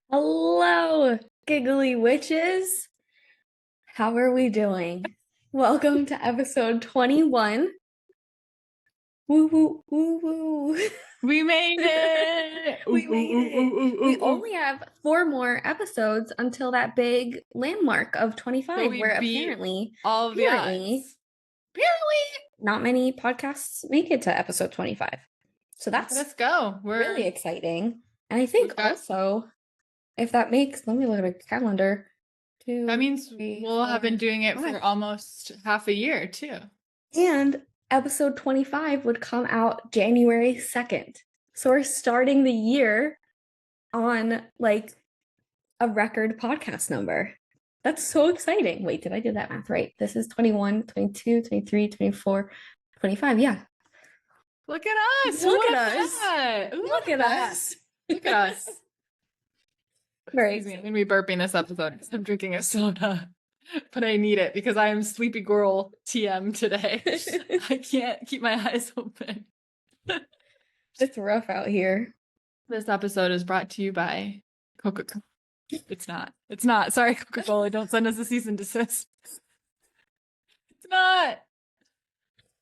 Hello, giggly witches. How are we doing? Welcome to episode 21. Woo woo woo woo. We made it. We made it. We only have 4 more episodes until that big landmark of 25, So we where beat apparently all of the odds. not many podcasts make it to episode 25. So that's Let's go. really exciting. And I think we've got- also, if that makes, let me look at my calendar. That means 3, we'll have been 4, doing it 5. for almost half a year too. And episode 25 would come out January 2nd. So we're starting the year on like a record podcast number. That's so exciting. Wait, did I do that math right? This is 21, 22, 23, 24, 25. Yeah. Look at us. Look Who at was us. that? Who Look was at that? us. Look at us. Very Excuse me, I'm gonna be burping this episode because I'm drinking a soda. But I need it because I am sleepy girl TM today. I can't keep my eyes open. It's rough out here. This episode is brought to you by Coca-Cola. It's not. It's not. Sorry, Coca-Cola. Don't send us a cease and desist. It's not.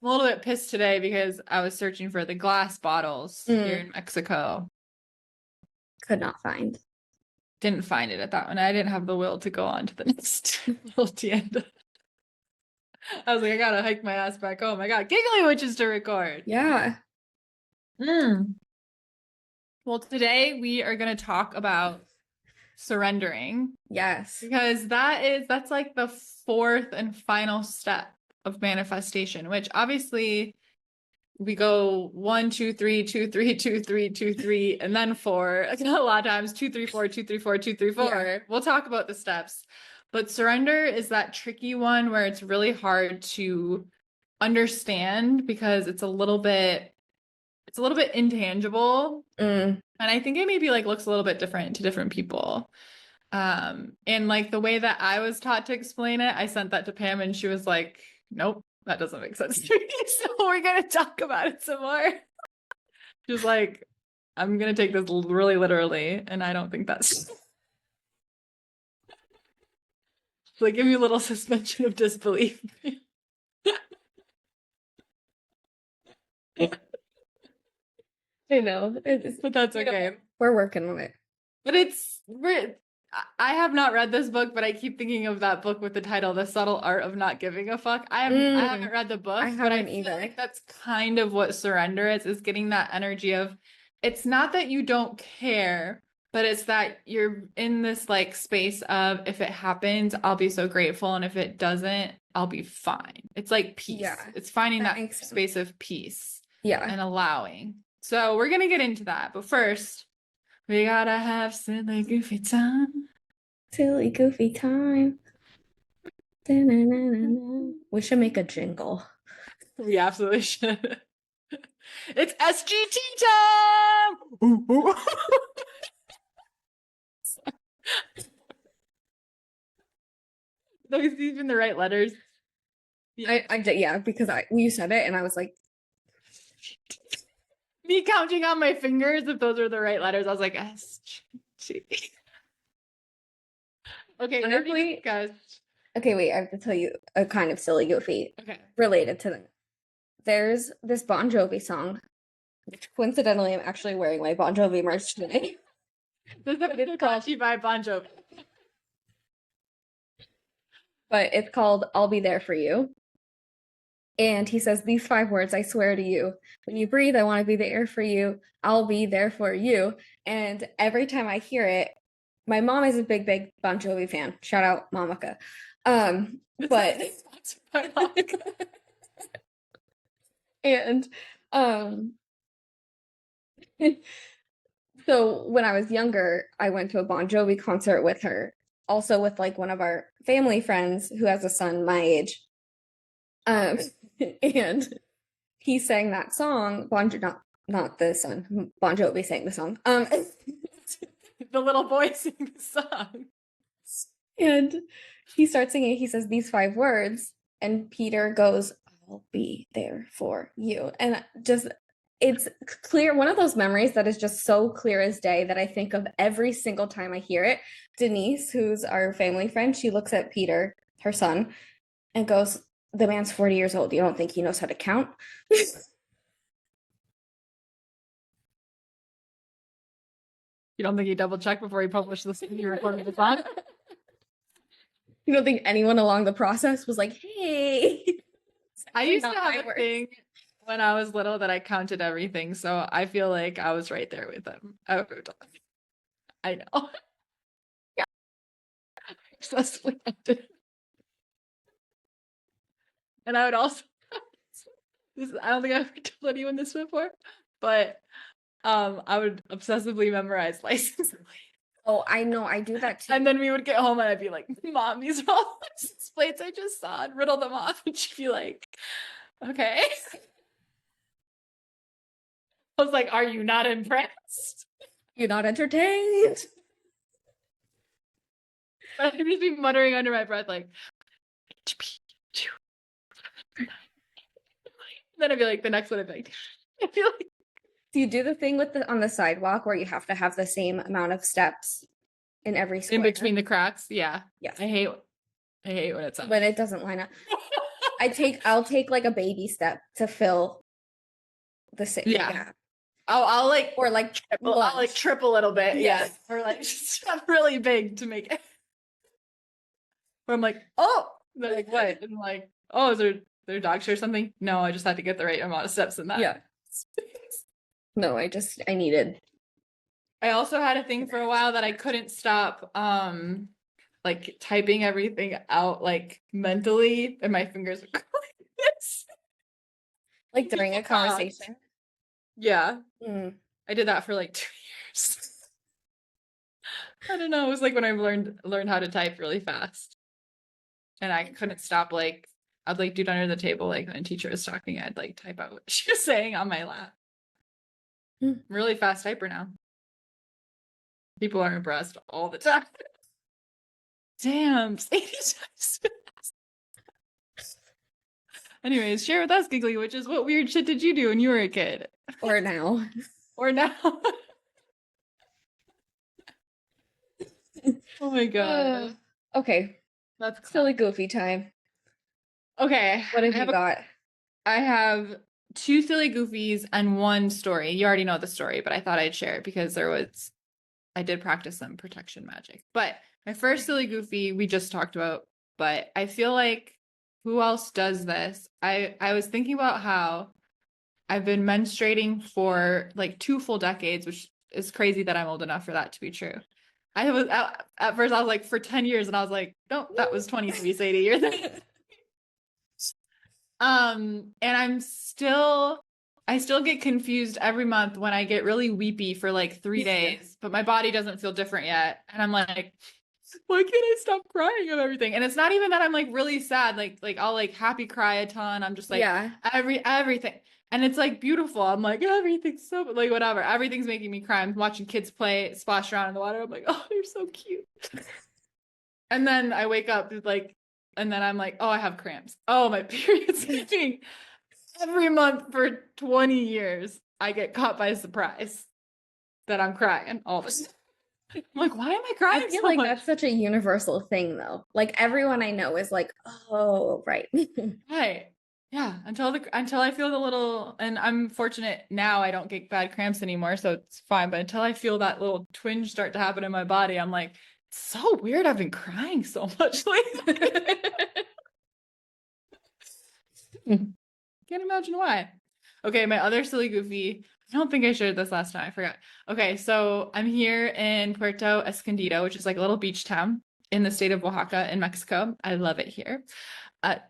I'm a little bit pissed today because I was searching for the glass bottles here in Mexico. Could not find. Didn't find it at that one. I didn't have the will to go on to the next little tienda. I was like, I gotta hike my ass back home. I got giggly witches to record. Yeah. Well, today we are going to talk about surrendering. Yes. Because that's like the fourth and final step of manifestation, which obviously we go 1, 2, 3, 2, 3, 2, 3, 2, 3, and then 4. A lot of times 2, 3, 4, 2, 3, 4, 2, 3, 4. Yeah. We'll talk about the steps. But surrender is that tricky one where it's really hard to understand because it's a little bit intangible. And I think it maybe like looks a little bit different to different people. And like the way that I was taught to explain it, I sent that to Pam and she was like, nope, that doesn't make sense to me. So we're going to talk about it some more. She was like, I'm going to take this really literally. And I don't think that's like, give me a little suspension of disbelief. I know. But that's okay. We're working on it. But I have not read this book, but I keep thinking of that book with the title, The Subtle Art of Not Giving a Fuck. I haven't read the book, but I feel like that's kind of what surrender is getting that energy of, it's not that you don't care, but it's that you're in this like space of, if it happens, I'll be so grateful. And if it doesn't, I'll be fine. It's like peace. Yeah, it's finding that space of peace. Yeah. And allowing. So we're going to get into that. But first, we gotta have silly goofy time. Silly goofy time. We should make a jingle. We absolutely should. It's SGT time! Ooh, ooh. Those even the right letters. Yeah, because you said it and I was like, me counting on my fingers if those are the right letters. I was like, SGT. Okay, guys. Okay, wait, I have to tell you a kind of silly goofy. Okay. Related to that. There's this Bon Jovi song, which coincidentally I'm actually wearing my Bon Jovi merch today. This is brought to you by Bon Jovi. But it's called I'll Be There For You. And he says these 5 words, I swear to you. When you breathe, I want to be there for you. I'll be there for you. And every time I hear it, my mom is a big Bon Jovi fan. Shout out Mamaka. But and so when I was younger, I went to a Bon Jovi concert with her, also with like one of our family friends who has a son my age. And he sang that song, not the son, Bon Jovi sang the song. The little boy sang the song. And he starts singing, he says these 5 words, and Peter goes, I'll be there for you. And just it's clear, one of those memories that is just so clear as day that I think of every single time I hear it. Denise, who's our family friend, she looks at Peter, her son, and goes, "The man's 40 years old. You don't think he knows how to count?" You don't think he double checked before he published this? He recorded the song? You don't think anyone along the process was like, "Hey"? I used to have a thing when I was little that I counted everything, so I feel like I was right there with them. I know. Yeah. Excessively counted. And I would also, I don't think I've told anyone this before, but I would obsessively memorize license plates. Oh, I know, I do that too. And then we would get home and I'd be like, "Mom, these are all license plates I just saw," and riddle them off. And she'd be like, "Okay." I was like, "Are you not impressed? You're not entertained?" But I'd just be muttering under my breath, like, then I'd be like, the next one, I'd be like, I feel like. Do you do the thing with on the sidewalk where you have to have the same amount of steps in every square? In between the cracks? Yeah. Yes. I hate when it's up. When it doesn't line up. I'll take like a baby step to fill the same. Yeah. I'll like, or like triple, I'll like trip a little bit. Yes. Yeah. Or like just really big to make it. Where I'm like, "Oh," they're like, "What?" And I'm like, "Oh, is there dog shit or something?" No, I just had to get the right amount of steps in that. Yeah. No, I needed. I also had a thing for a while that I couldn't stop like typing everything out like mentally, and my fingers would go like this. Like during a conversation. Yeah. I did that for like 2 years. I don't know. It was like when I learned how to type really fast. And I couldn't stop, like, I'd like do it under the table, like when a teacher was talking, I'd like type out what she was saying on my lap. I'm really fast typer now. People are impressed all the time. Damn, Sadie. Anyways, share with us, Giggly Witches. What weird shit did you do when you were a kid? Or now. Or now. Oh my god. Okay. That's silly goofy time. Okay. What have you got? I have 2 silly goofies and 1 story. You already know the story, but I thought I'd share it because I did practice some protection magic. But my first silly goofy we just talked about, but I feel like who else does this? I was thinking about how I've been menstruating for like 2 full decades, which is crazy that I'm old enough for that to be true. I was at first I was like for 10 years and I was like, no, that was 23, Sadie. You're there. And I still get confused every month when I get really weepy for like 3 days, but my body doesn't feel different yet. And I'm like, why can't I stop crying of everything? And it's not even that I'm like really sad. Like I'll like happy cry a ton. I'm just like everything. And it's like beautiful. I'm like, everything's so like whatever. Everything's making me cry. I'm watching kids play, splash around in the water. I'm like, oh, they're so cute. And then I wake up like, and then I'm like, oh, I have cramps. Oh, my period's coming. Every month for 20 years, I get caught by surprise that I'm crying all of a sudden. I'm like, why am I crying? I feel so like much? That's such a universal thing, though. Like everyone I know is like, oh, right. Right. Yeah. Until I feel the little, and I'm fortunate now I don't get bad cramps anymore, so it's fine. But until I feel that little twinge start to happen in my body, I'm like, it's so weird. I've been crying so much lately. Can't imagine why. Okay, my other silly goofy. I don't think I shared this last time. I forgot. Okay, so I'm here in Puerto Escondido, which is like a little beach town in the state of Oaxaca in Mexico. I love it here.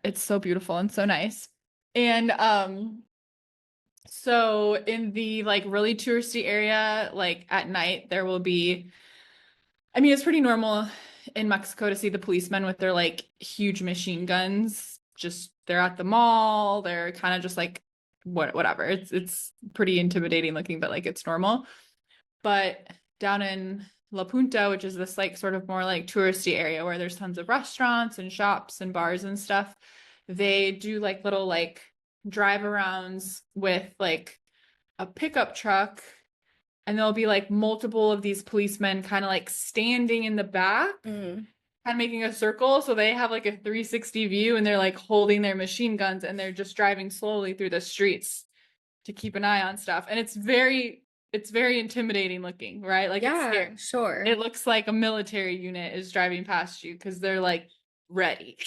It's so beautiful and so nice. And so in the like really touristy area, like at night, there will be, I mean, it's pretty normal in Mexico to see the policemen with their like huge machine guns. Just they're at the mall. They're kind of just like whatever. It's pretty intimidating looking, but like it's normal. But down in La Punta, which is this like sort of more like touristy area where there's tons of restaurants and shops and bars and stuff, they do like little like drive arounds with like a pickup truck, and there'll be like multiple of these policemen kind of like standing in the back, kind of making a circle. So they have like a 360 view, and they're like holding their machine guns, and they're just driving slowly through the streets to keep an eye on stuff. And it's very intimidating looking, right? Like, it's scary. Sure. It looks like a military unit is driving past you because they're like ready.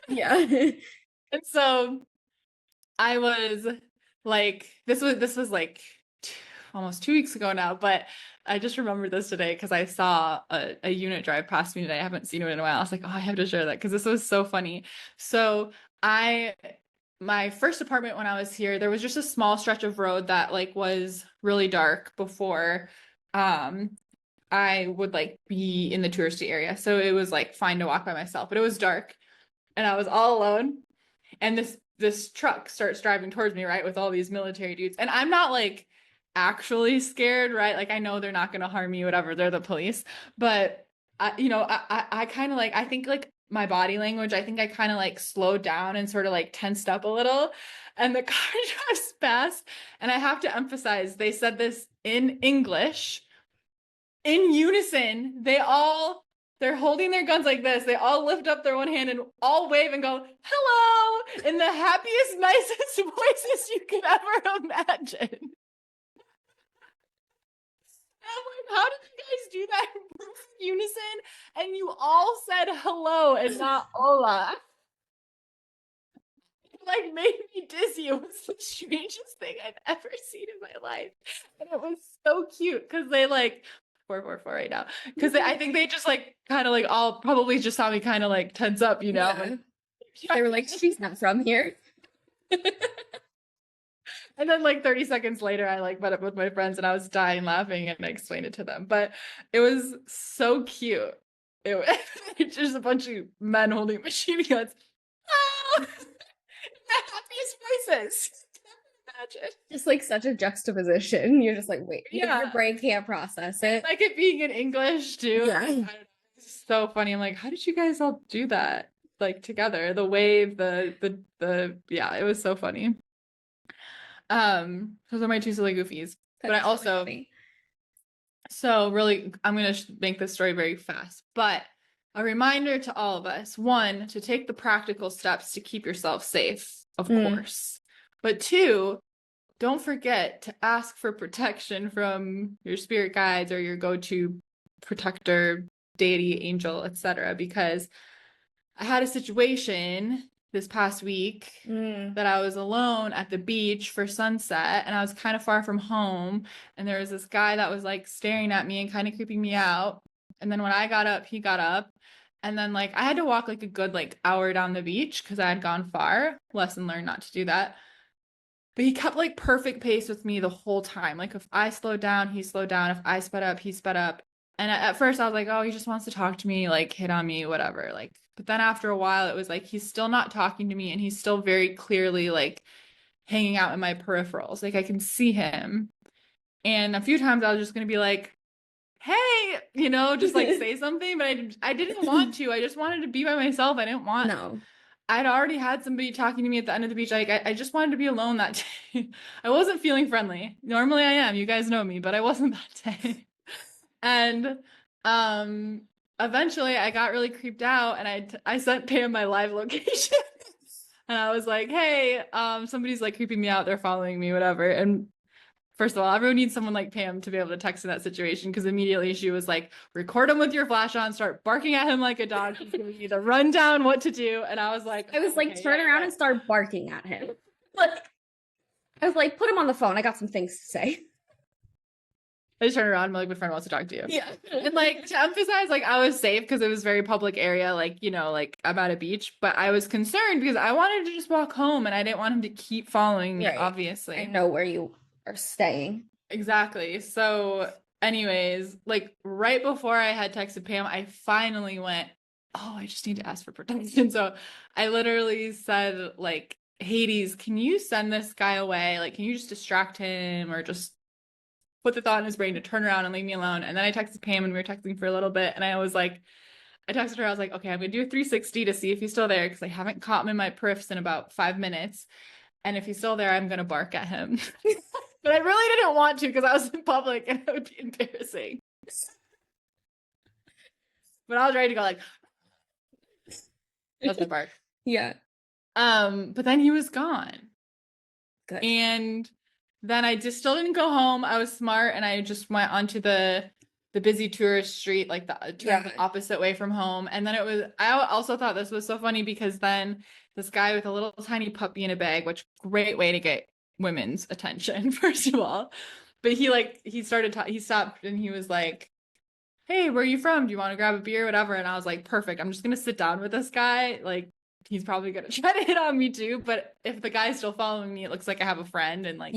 Yeah. And so I was like, this was like almost 2 weeks ago now, but I just remembered this today because I saw a unit drive past me today. I haven't seen it in a while. I was like, oh, I have to share that because this was so funny. So my first apartment when I was here, there was just a small stretch of road that like was really dark before I would like be in the touristy area. So it was like fine to walk by myself, but it was dark and I was all alone. And this truck starts driving towards me, right, with all these military dudes. And I'm not like actually scared, right? Like, I know they're not going to harm me, whatever. They're the police. But I kind of like, I think like my body language, I think I kind of like slowed down and sort of like tensed up a little. And the car drives past. And I have to emphasize, they said this in English in unison. They're holding their guns like this. They all lift up their one hand and all wave and go, hello, in the happiest, nicest voices you could ever imagine. I'm like, how did you guys do that in unison? And you all said hello and not hola. It like made me dizzy. It was the strangest thing I've ever seen in my life. And it was so cute because they like 444 right now. Because I think they just like kind of like all probably just saw me kind of like tense up, you know? Yeah. They were like, she's not from here. And then like 30 seconds later, I like met up with my friends and I was dying laughing and I explained it to them. But it was so cute. It was just a bunch of men holding machine guns. Oh, the happiest voices. Imagine. Just like such a juxtaposition. You're just like, wait, your brain can't process it. Like it being in English too. Yeah. It's so funny. I'm like, how did you guys all do that? Like together, the wave, yeah, it was so funny. Those are my two silly goofies. But I also, so really, I'm going to make this story very fast, but a reminder to all of us, one, to take the practical steps to keep yourself safe, of course, but two, don't forget to ask for protection from your spirit guides or your go-to protector, deity, angel, etc. Because I had a situation this past week that I was alone at the beach for sunset and I was kind of far from home and there was this guy that was like staring at me and kind of creeping me out. And then when I got up, he got up. And then like I had to walk like a good like hour down the beach because I had gone far. Lesson learned not to do that. But he kept like perfect pace with me the whole time. Like if I slowed down, he slowed down. If I sped up, he sped up. And at first I was like, oh, he just wants to talk to me, like hit on me, whatever. Like, but then after a while, it was like, he's still not talking to me and he's still very clearly like hanging out in my peripherals. Like I can see him. And a few times I was just going to be like, hey, you know, just like say something, but I didn't want to. I just wanted to be by myself. I didn't want, no. I'd already had somebody talking to me at the end of the beach. Like I just wanted to be alone that day. I wasn't feeling friendly. Normally I am. You guys know me, but I wasn't that day. And eventually I got really creeped out and I sent Pam my live location. And I was like, hey, somebody's like creeping me out. They're following me, whatever. And first of all, everyone needs someone like Pam to be able to text in that situation because immediately she was like, record him with your flash on, start barking at him like a dog. She's giving me the rundown what to do. And I was like, turn around and start barking at him. I was like, put him on the phone. I got some things to say. I just turned around and like, my friend wants to talk to you. Yeah. And like to emphasize, like I was safe because it was very public area, like, you know, like I'm at a beach, but I was concerned because I wanted to just walk home and I didn't want him to keep following me, obviously. I know where you are staying. Exactly. So anyways, like right before I had texted Pam, I finally went, oh, I just need to ask for protection. So I literally said like, Hades, can you send this guy away? Like, can you just distract him or just put the thought in his brain to turn around and leave me alone? And then I texted Pam and we were texting for a little bit. And I was like, I texted her, I was like, okay, I'm going to do a 360 to see if he's still there because I haven't caught him in my periffs in about 5 minutes. And if he's still there, I'm going to bark at him. But I really didn't want to because I was in public and it would be embarrassing. But I was ready to go like, that's my bark. Yeah. But then he was gone. Good. And then I just still didn't go home. I was smart and I just went onto the busy tourist street, like the opposite way from home. And then I also thought this was so funny because then this guy with a little tiny puppy in a bag, which great way to get women's attention, first of all. But he stopped and he was like, hey, where are you from? Do you want to grab a beer? Whatever. And I was like, perfect. I'm just going to sit down with this guy. Like, he's probably going to try to hit on me too. But if the guy's still following me, it looks like I have a friend and like,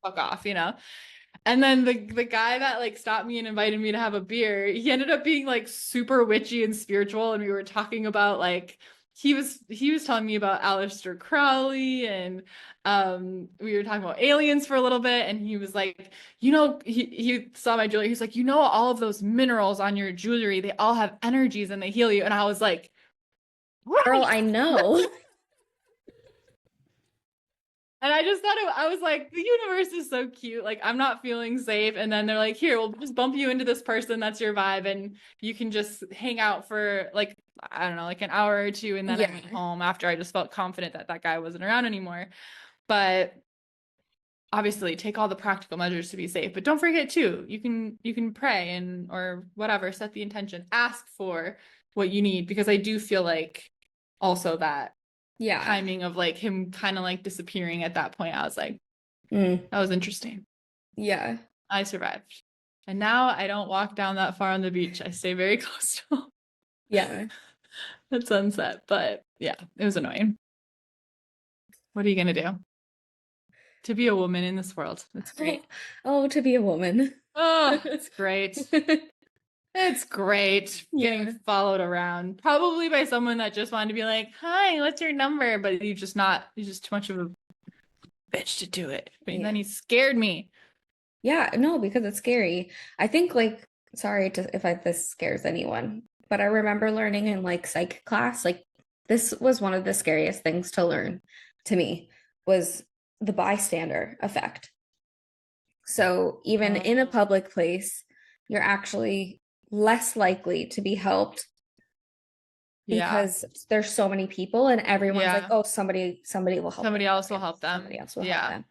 fuck off, And then the guy that like stopped me and invited me to have a beer, he ended up being like super witchy and spiritual. And we were talking about like, he was telling me about Aleister Crowley and we were talking about aliens for a little bit. And he was like, he saw my jewelry. He's like, all of those minerals on your jewelry, they all have energies and they heal you. And I was like, right. Girl, I know. And I just thought I was like, the universe is so cute. Like, I'm not feeling safe. And then they're like, here, we'll just bump you into this person. That's your vibe. And you can just hang out for like, I don't know, like an hour or two. And then I went home after I just felt confident that guy wasn't around anymore. But obviously take all the practical measures to be safe. But don't forget too, you can pray or whatever, set the intention, ask for what you need. Because I do feel like also that timing of like him kind of like disappearing at that point, I was like, that was interesting. Yeah. I survived. And now I don't walk down that far on the beach. I stay very close to home. Yeah. At sunset. But yeah, it was annoying. What are you gonna do? To be a woman in this world. It's great. Oh, to be a woman. Oh, it's great. It's great getting followed around, probably by someone that just wanted to be like, hi, what's your number? But you're just too much of a bitch to do it. But then he scared me. Yeah, no, because it's scary. I think like, sorry if this scares anyone, but I remember learning in like psych class, like this was one of the scariest things to learn to me was the bystander effect. So even in a public place, you're actually less likely to be helped because there's so many people and everyone's like, oh, somebody will help somebody else will help them. Somebody else will help them.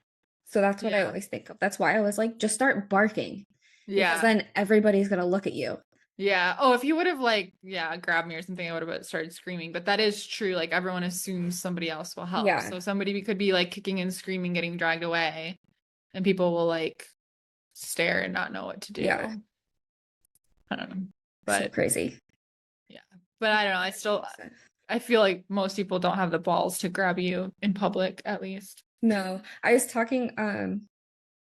So that's what I always think of. That's why I was like, just start barking. Because then everybody's gonna look at you. Yeah. Oh, if he would have like, grabbed me or something, I would have started screaming. But that is true. Like everyone assumes somebody else will help. So somebody could be like kicking and screaming, getting dragged away, and people will like stare and not know what to do. Yeah. I don't know. But so crazy. Yeah. But I don't know. I feel like most people don't have the balls to grab you in public, at least. No. I was talking, and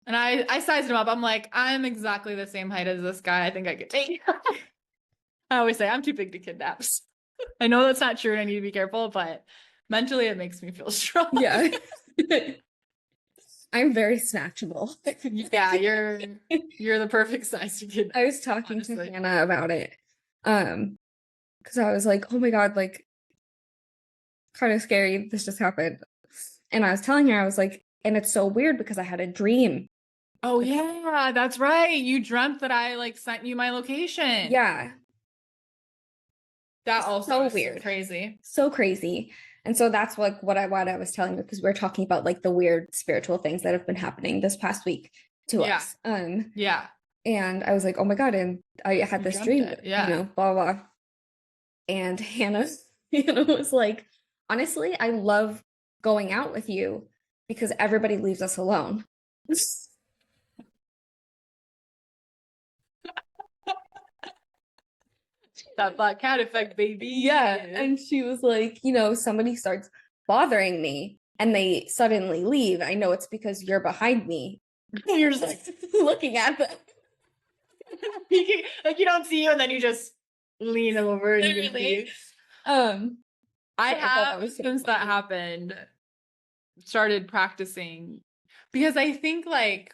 I sized him up. I'm like, I'm exactly the same height as this guy. I think I could take you. I always say I'm too big to kidnap. I know that's not true and I need to be careful, but mentally it makes me feel strong. Yeah. I'm very snatchable. Yeah, you're the perfect size to kidnap. I was talking to Hannah about it. Because I was like, oh my God, like kind of scary. This just happened. And I was telling her, I was like, and it's so weird because I had a dream. Oh yeah, that's right. You dreamt that I like sent you my location. Yeah. That also so weird. So crazy. So crazy. And so that's like what I was telling you, because we're talking about like the weird spiritual things that have been happening this past week to us. Yeah. And I was like, oh my God. And I had this dream, blah, blah. And Hannah was like, honestly, I love going out with you because everybody leaves us alone. That black cat effect, baby. Yeah. And she was like, somebody starts bothering me and they suddenly leave. I know it's because you're behind me. You're just like looking at them. Like you don't see you and then you just lean over and you leave. I have, since that happened, started practicing because I think like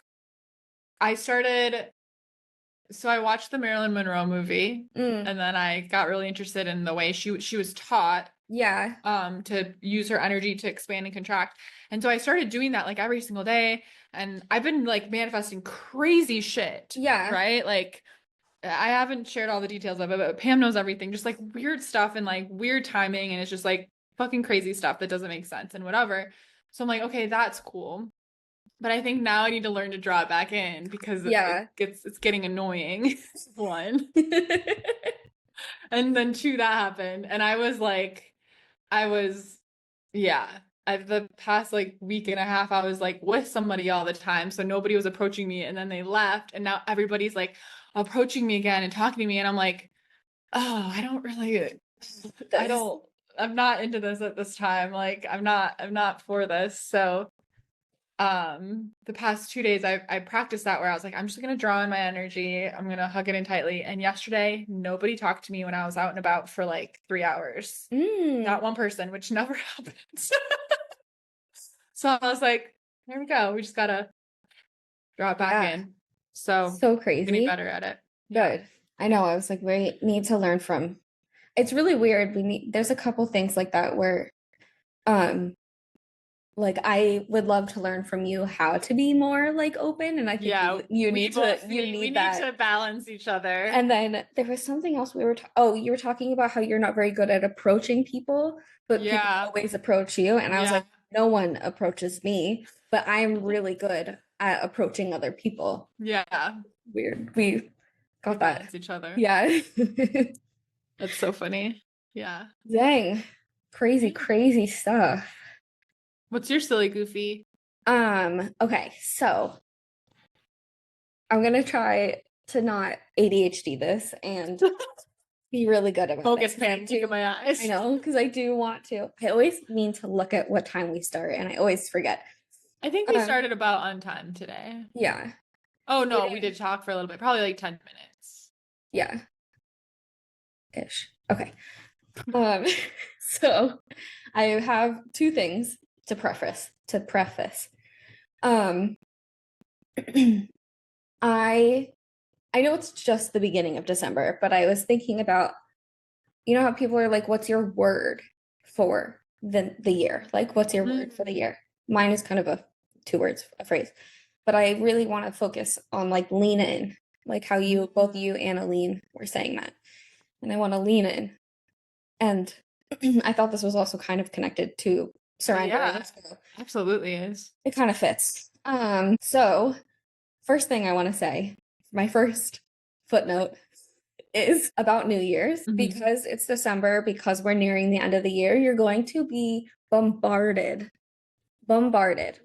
so I watched the Marilyn Monroe movie and then I got really interested in the way she was taught to use her energy to expand and contract. And so I started doing that like every single day. And I've been like manifesting crazy shit. Yeah. Right? Like I haven't shared all the details of it, but Pam knows everything, just like weird stuff and like weird timing. And it's just like fucking crazy stuff that doesn't make sense and whatever. So I'm like, okay, that's cool. But I think now I need to learn to draw it back in because it's getting annoying. One. And then two, that happened. And I was like, yeah. The past like week and a half, I was like with somebody all the time. So nobody was approaching me. And then they left. And now everybody's like approaching me again and talking to me. And I'm like, oh, I'm not into this at this time. Like I'm not for this. So the past 2 days I practiced that where I was like, I'm just gonna draw in my energy, I'm gonna hug it in tightly. And yesterday nobody talked to me when I was out and about for like 3 hours. Not one person, which never happens. So I was like, there we go, we just gotta draw it back in. So crazy. Getting better at it. Good. I know, I was like, we need to learn from. It's really weird. There's a couple things like that where like I would love to learn from you how to be more like open, and I think you need to balance each other. And then there was something else you were talking about how you're not very good at approaching people, but people always approach you, and I was like, no one approaches me, but I'm really good at approaching other people. Yeah. Weird. We got that. Balance each other. Yeah. That's so funny. Yeah. Dang. Crazy stuff. What's your silly goofy? Okay, so I'm gonna try to not ADHD this and be really good about focus panicking in my eyes. I know, because I do want to. I always mean to look at what time we start, and I always forget. I think we started about on time today. Yeah. Oh no, we did talk for a little bit, probably like 10 minutes. Yeah. Ish. Okay. So I have two things to preface. I know it's just the beginning of December, but I was thinking about, you know how people are like, what's your word for the year? Like, what's your word for the year? Mine is kind of two words, a phrase. But I really want to focus on like lean in, like how both you and Aline were saying that. And I want to lean in. And I thought this was also kind of connected to surrender. Yeah, absolutely is. It kind of fits. So first thing I want to say, my first footnote is about New Year's, because it's December, because we're nearing the end of the year, you're going to be bombarded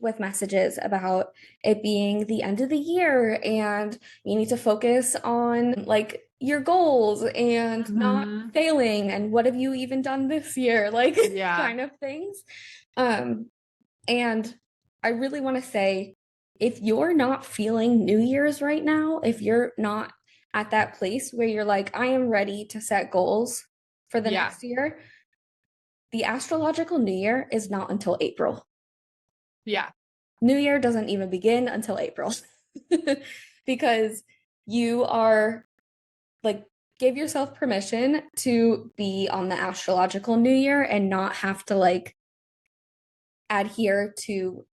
with messages about it being the end of the year and you need to focus on like your goals and not failing and what have you even done this year, like kind of things. And I really want to say, if you're not feeling New Year's right now, if you're not at that place where you're like, I am ready to set goals for the next year, the astrological New Year is not until April. Yeah. New Year doesn't even begin until April because you are like, give yourself permission to be on the astrological New Year and not have to like adhere to,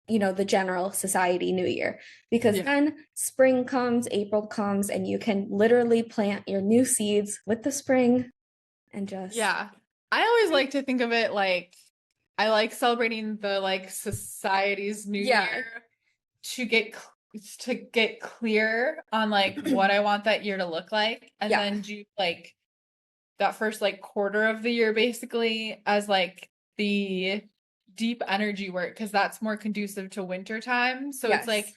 you know, the general society New Year, because then spring comes, April comes, and you can literally plant your new seeds with the spring and just. Yeah. I always like to think of it like, I like celebrating the like society's New Year to get clear on like what I want that year to look like, and then do like that first like quarter of the year basically as like the deep energy work, because that's more conducive to winter time. So it's like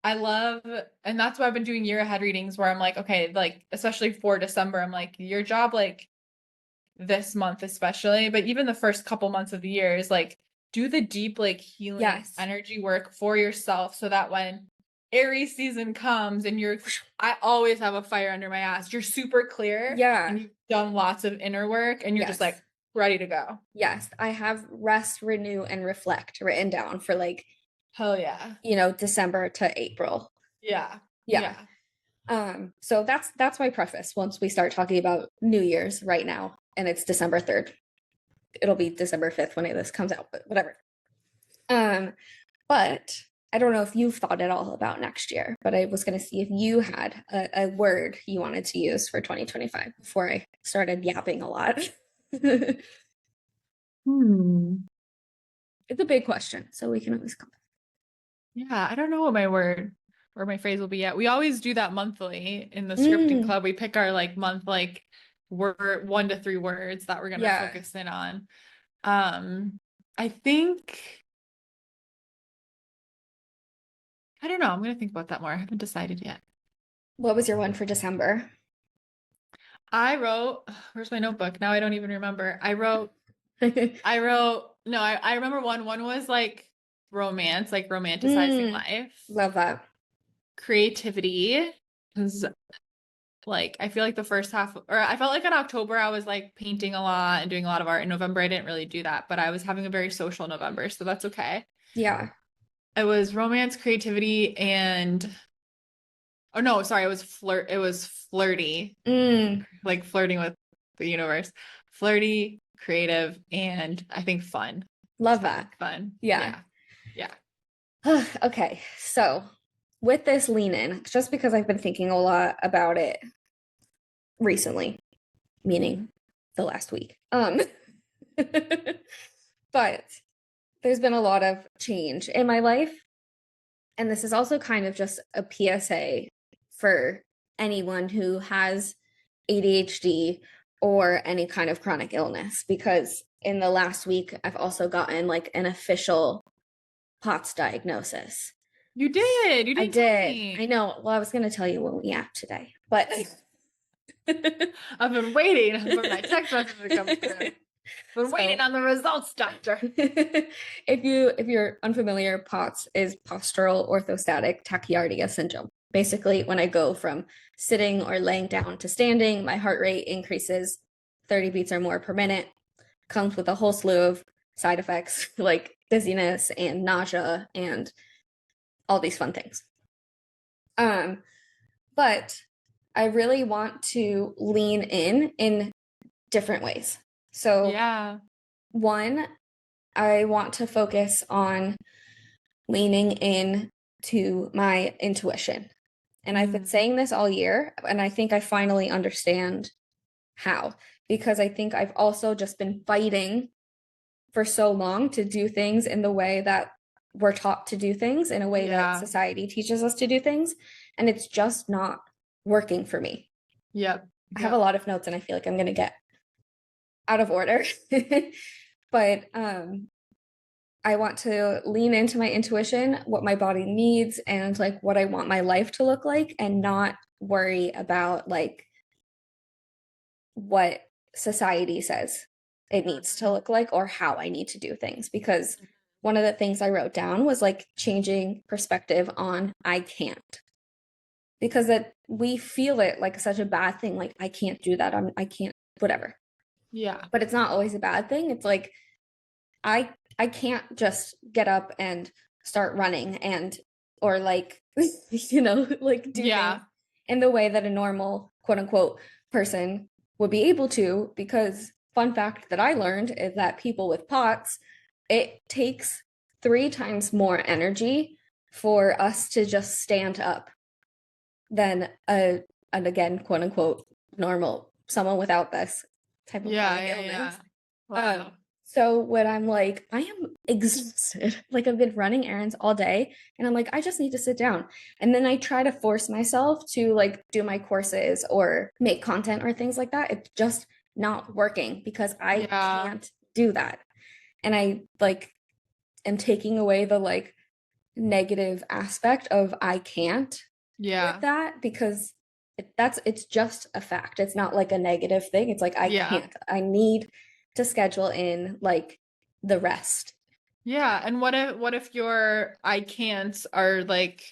I love, and that's why I've been doing year ahead readings where I'm like, okay, like especially for December, I'm like, your job like this month especially, but even the first couple months of the year is like do the deep like healing energy work for yourself, so that when Aries season comes and I always have a fire under my ass, you're super clear, and you've done lots of inner work and you're just like ready to go. I have rest, renew, and reflect written down for like, hell yeah, you know, December to April. So that's my preface. Once we start talking about New Year's right now, and it's December 3rd, it'll be December 5th when this comes out, but whatever. But I don't know if you've thought at all about next year, but I was going to see if you had a word you wanted to use for 2025 before I started yapping a lot. It's a big question, so we can always come back. Yeah, I don't know what my word or my phrase will be yet. We always do that monthly in the scripting club. We pick our like month, like word 1 to 3 words that we're gonna focus in on. I think I don't know. I'm gonna think about that more. I haven't decided yet. What was your one for December? I wrote, where's my notebook? Now I don't even remember. I wrote, no, I remember one. One was like romance, like romanticizing life. Love that. Creativity. Because like I feel like the first half, or I felt like in October I was like painting a lot and doing a lot of art. In November I didn't really do that, but I was having a very social November, so that's okay. Yeah. It was romance, creativity, and oh no, sorry, it was flirty. Like flirting with the universe. Flirty, creative, and I think fun. Love that. Fun. Yeah. Yeah. Okay. So with this lean in, just because I've been thinking a lot about it recently, meaning the last week. But there's been a lot of change in my life. And this is also kind of just a PSA for anyone who has ADHD or any kind of chronic illness, because in the last week, I've also gotten like an official POTS diagnosis. You did. You did. I did. I know. Well, I was going to tell you when we app today, but I've been waiting for my text message to come through. Been waiting on the results, doctor. If you're unfamiliar, POTS is postural orthostatic tachycardia syndrome. Basically, when I go from sitting or laying down to standing, my heart rate increases 30 beats or more per minute. Comes with a whole slew of side effects like dizziness and nausea and all these fun things. But I really want to lean in different ways. So yeah. One, I want to focus on leaning in to my intuition. And I've been saying this all year, and I think I finally understand how, because I think I've also just been fighting for so long to do things in the way that we're taught to do things, in a way that society teaches us to do things, and it's just not working for me. Yep. I have a lot of notes and I feel like I'm going to get out of order. But I want to lean into my intuition, what my body needs, and like what I want my life to look like, and not worry about like what society says it needs to look like or how I need to do things. Because one of the things I wrote down was like changing perspective on I can't. Because that we feel it like such a bad thing, like I can't do that, I can't, whatever. Yeah. But it's not always a bad thing. It's like I can't just get up and start running and or like you know, like do things in the way that a normal quote unquote person would be able to, because fun fact that I learned is that people with POTS, it takes 3 times more energy for us to just stand up than and again, quote unquote, normal someone without this type of illness. Wow. So when I'm like, I am exhausted, like I've been running errands all day, and I'm like, I just need to sit down. And then I try to force myself to like do my courses or make content or things like that. It's just not working because I can't do that. And I like am taking away the like negative aspect of I can't with that, because it's just a fact. It's not like a negative thing. It's like I can't. I need to schedule in like the rest. Yeah. And what if your I can'ts are like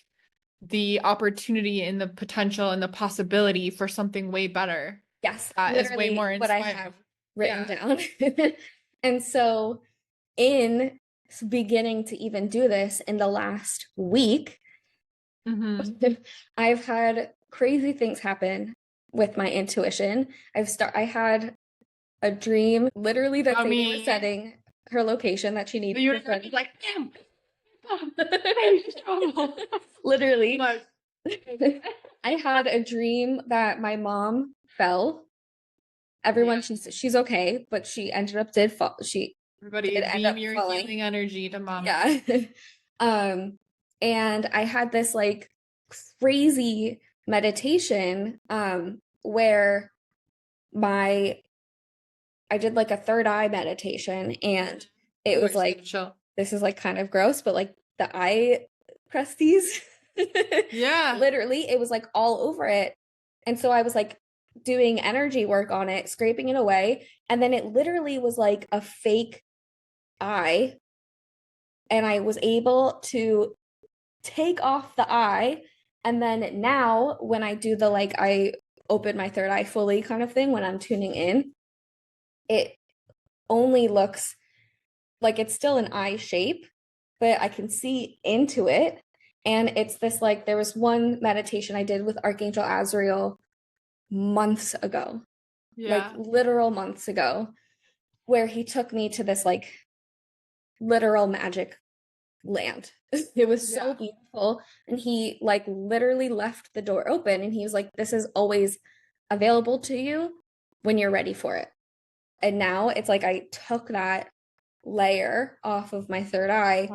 the opportunity and the potential and the possibility for something way better? Yes. That is way more inspiring. What I have written down. And so in beginning to even do this in the last week, I've had crazy things happen with my intuition. I had a dream literally that Sadie was setting her location that she needed. The universe was like, Pam, Literally. I had a dream that my mom fell. Everyone, she's okay, but she ended up did fall. Everybody beam your healing energy to mom. Yeah. And I had this like crazy meditation where I did like a third eye meditation, and it was like, this is like kind of gross, but like the eye crusties. Yeah. Literally, it was like all over it. And so I was like doing energy work on it, scraping it away. And then it literally was like a fake eye. And I was able to take off the eye. And then now when I do the like, I open my third eye fully kind of thing when I'm tuning in, it only looks like it's still an eye shape, but I can see into it. And it's this like, there was one meditation I did with Archangel Azrael months ago, like literal months ago, where he took me to this like literal magic land. It was so beautiful. And he like literally left the door open, and he was like, this is always available to you when you're ready for it. And now it's like I took that layer off of my third eye,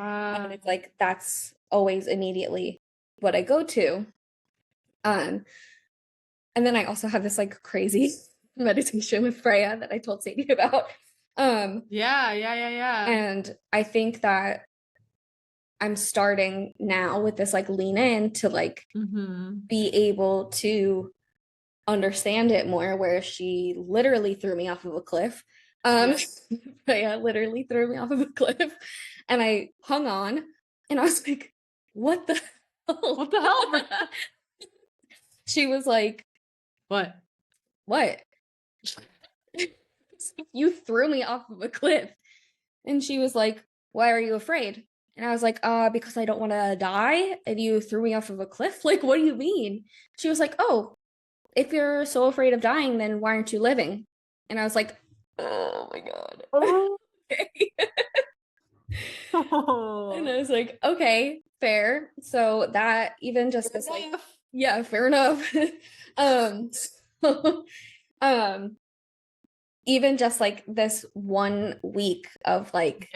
and it's like that's always immediately what I go to. And then I also have this like crazy meditation with Freya that I told Sadie about. And I think that I'm starting now with this like lean in to like be able to understand it more, where she literally threw me off of a cliff. Freya literally threw me off of a cliff, and I hung on, and I was like, what the hell? What the hell? She was like, what? You threw me off of a cliff. And she was like, why are you afraid? And I was like, because I don't want to die, and you threw me off of a cliff? Like, what do you mean? She was like, oh, if you're so afraid of dying, then why aren't you living? And I was like, oh my God. Okay. And I was like, okay, fair. So that even just this like, yeah, fair enough. So, even just like this 1 week of like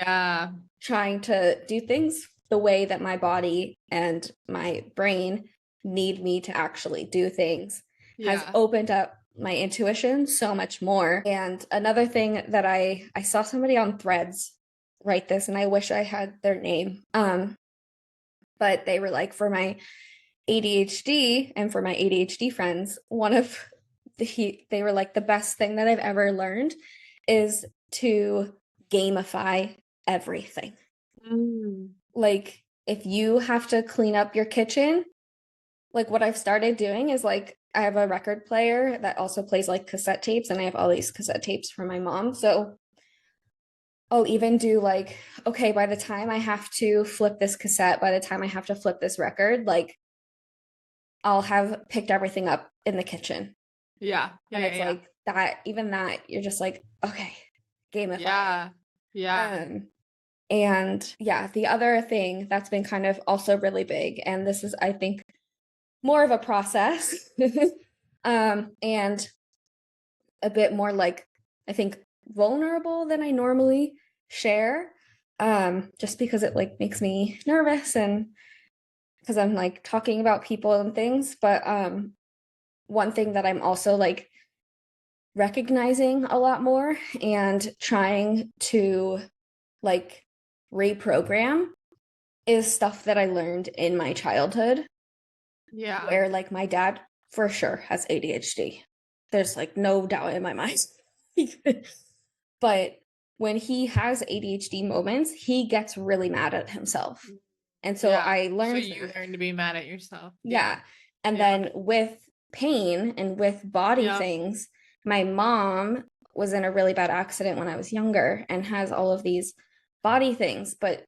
trying to do things the way that my body and my brain need me to actually do things has opened up my intuition so much more. And another thing that I saw somebody on Threads write this, and I wish I had their name, but they were like, for my ADHD and for my ADHD friends, they were like, the best thing that I've ever learned is to gamify everything. Like, if you have to clean up your kitchen, like what I've started doing is like, I have a record player that also plays like cassette tapes, and I have all these cassette tapes from my mom. So I'll even do like, okay, by the time I have to flip this cassette, by the time I have to flip this record, like I'll have picked everything up in the kitchen. And it's like that, even that, you're just like, okay, gamify. And the other thing that's been kind of also really big, and this is, I think, more of a process, and a bit more like, I think, vulnerable than I normally share, just because it like makes me nervous, and because I'm like talking about people and things. But one thing that I'm also like recognizing a lot more and trying to like reprogram is stuff that I learned in my childhood. Where like my dad for sure has ADHD. There's like no doubt in my mind. But when he has ADHD moments, he gets really mad at himself. And so I learned. So you learn to be mad at yourself. And then with pain and with body things, my mom was in a really bad accident when I was younger and has all of these body things. But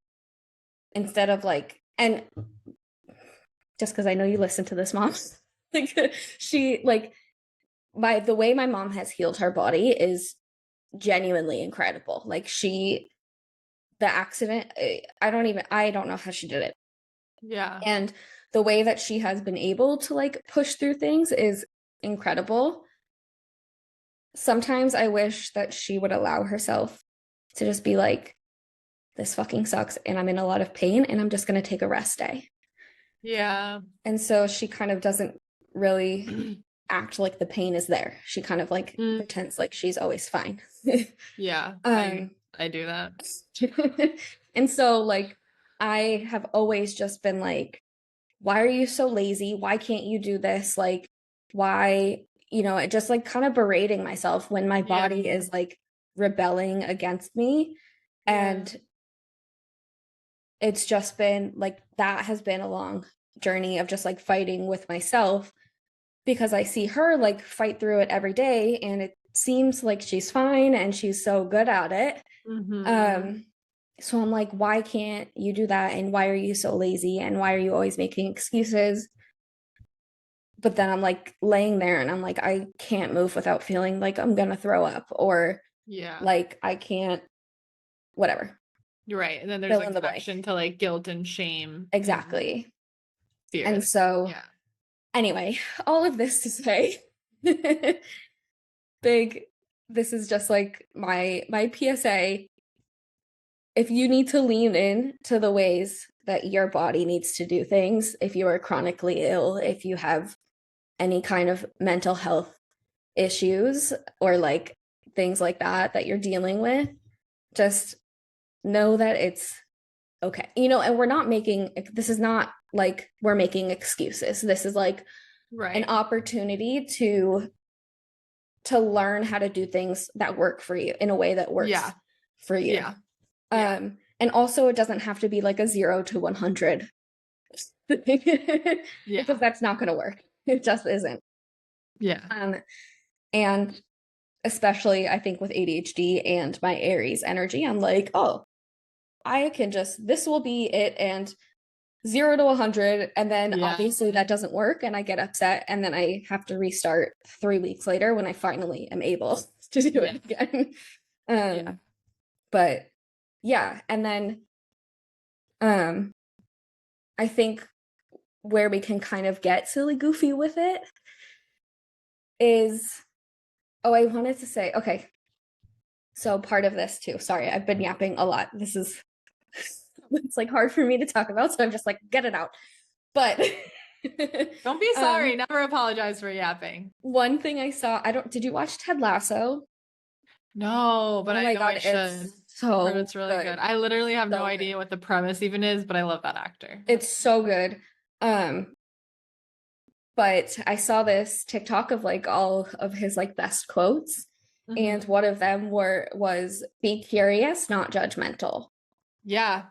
instead of like, and just because I know you listen to this, Mom, like she like the way my mom has healed her body is genuinely incredible. Like she the accident, I don't know how she did it. Yeah. And the way that she has been able to like push through things is incredible. Sometimes I wish that she would allow herself to just be like, this fucking sucks and I'm in a lot of pain and I'm just going to take a rest day. Yeah. And so she kind of doesn't really act like the pain is there. She kind of like pretends like she's always fine. Yeah. I do that. And so like I have always just been like, why are you so lazy? Why can't you do this? Like, why, it just like kind of berating myself when my body is like rebelling against me. And it's just been like, that has been a long journey of just like fighting with myself, because I see her like fight through it every day and it seems like she's fine and she's so good at it. So I'm like, why can't you do that? And why are you so lazy? And why are you always making excuses? But then I'm like laying there and I'm like, I can't move without feeling like I'm gonna throw up, or like I can't, whatever. You're right. And then there's like connection to like guilt and shame. Exactly. Fear. And so anyway, all of this to say, this is just like my PSA. If you need to lean in to the ways that your body needs to do things, if you are chronically ill, if you have any kind of mental health issues or like things like that you're dealing with, just know that it's okay. And we're not making, this is not like we're making excuses. This is like an opportunity to learn how to do things that work for you in a way that works for you. And also it doesn't have to be like a 0 to 100 because that's not going to work. It just isn't. And especially I think with ADHD and my Aries energy, I'm like, oh, I can this will be it, and 0 to 100, and then obviously that doesn't work and I get upset and then I have to restart 3 weeks later when I finally am able to do it again. But and then I think where we can kind of get silly goofy with it is, I wanted to say, okay, so part of this too, sorry, I've been yapping a lot. It's like hard for me to talk about, so I'm just like, get it out. But don't be sorry. Never apologize for yapping. One thing I saw, did you watch Ted Lasso? No, but I know I should. It's really good. I literally have no idea what the premise even is, but I love that actor. It's so good. But I saw this TikTok of like all of his like best quotes, and one of them was be curious, not judgmental. Yeah,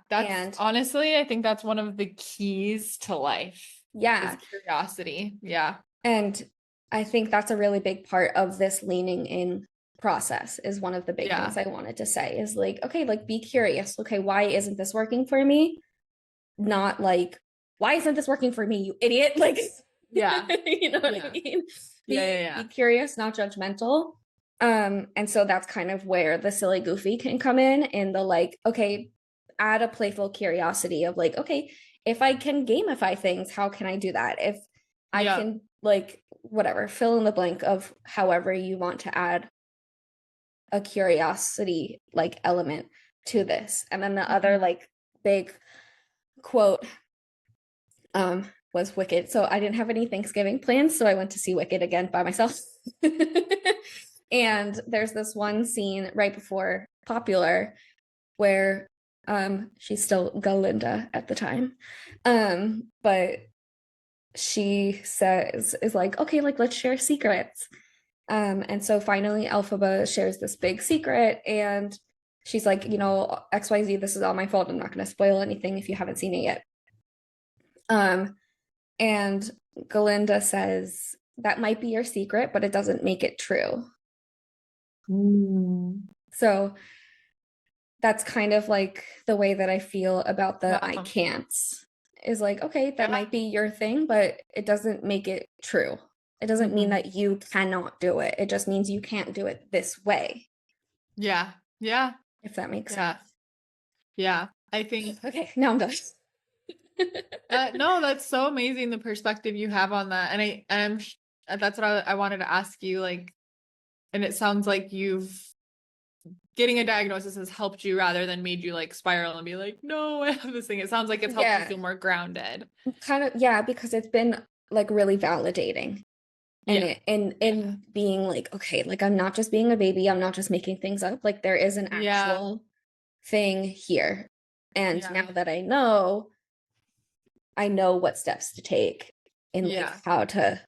honestly, I think that's one of the keys to life. Is curiosity. Yeah. And I think that's a really big part of this leaning in process, is one of the big things I wanted to say, is like, okay, like be curious. Okay, why isn't this working for me? Not like, why isn't this working for me, you idiot? Like, you know what I mean? Be curious, not judgmental. And so that's kind of where the silly goofy can come in the like, okay, add a playful curiosity of like, okay, if I can gamify things, how can I do that? If I can like, whatever, fill in the blank of however you want to add a curiosity like element to this. And then the other like big quote was Wicked. So I didn't have any Thanksgiving plans, so I went to see Wicked again by myself. And there's this one scene right before Popular where she's still Galinda at the time, but she is like, okay, like let's share secrets. And so finally Elphaba shares this big secret, and she's like, XYZ, this is all my fault, I'm not going to spoil anything if you haven't seen it yet. And Galinda says, that might be your secret, but it doesn't make it true. So that's kind of like the way that I feel about the I can'ts, is like, okay, that might be your thing, but it doesn't make it true. It doesn't mean that you cannot do it. It just means you can't do it this way. Yeah. If that makes sense. Yeah. I think. Okay, now I'm done. No, that's so amazing, the perspective you have on that. And that's what I wanted to ask you, like, and it sounds like getting a diagnosis has helped you rather than made you like spiral and be like, no, I have this thing. It sounds like it's helped you feel more grounded. Kind of, yeah, because it's been like really validating. And Yeah. in being like, okay, like I'm not just being a baby, I'm not just making things up. Like there is an Yeah. actual thing here. And Yeah. now that I know what steps to take and like how to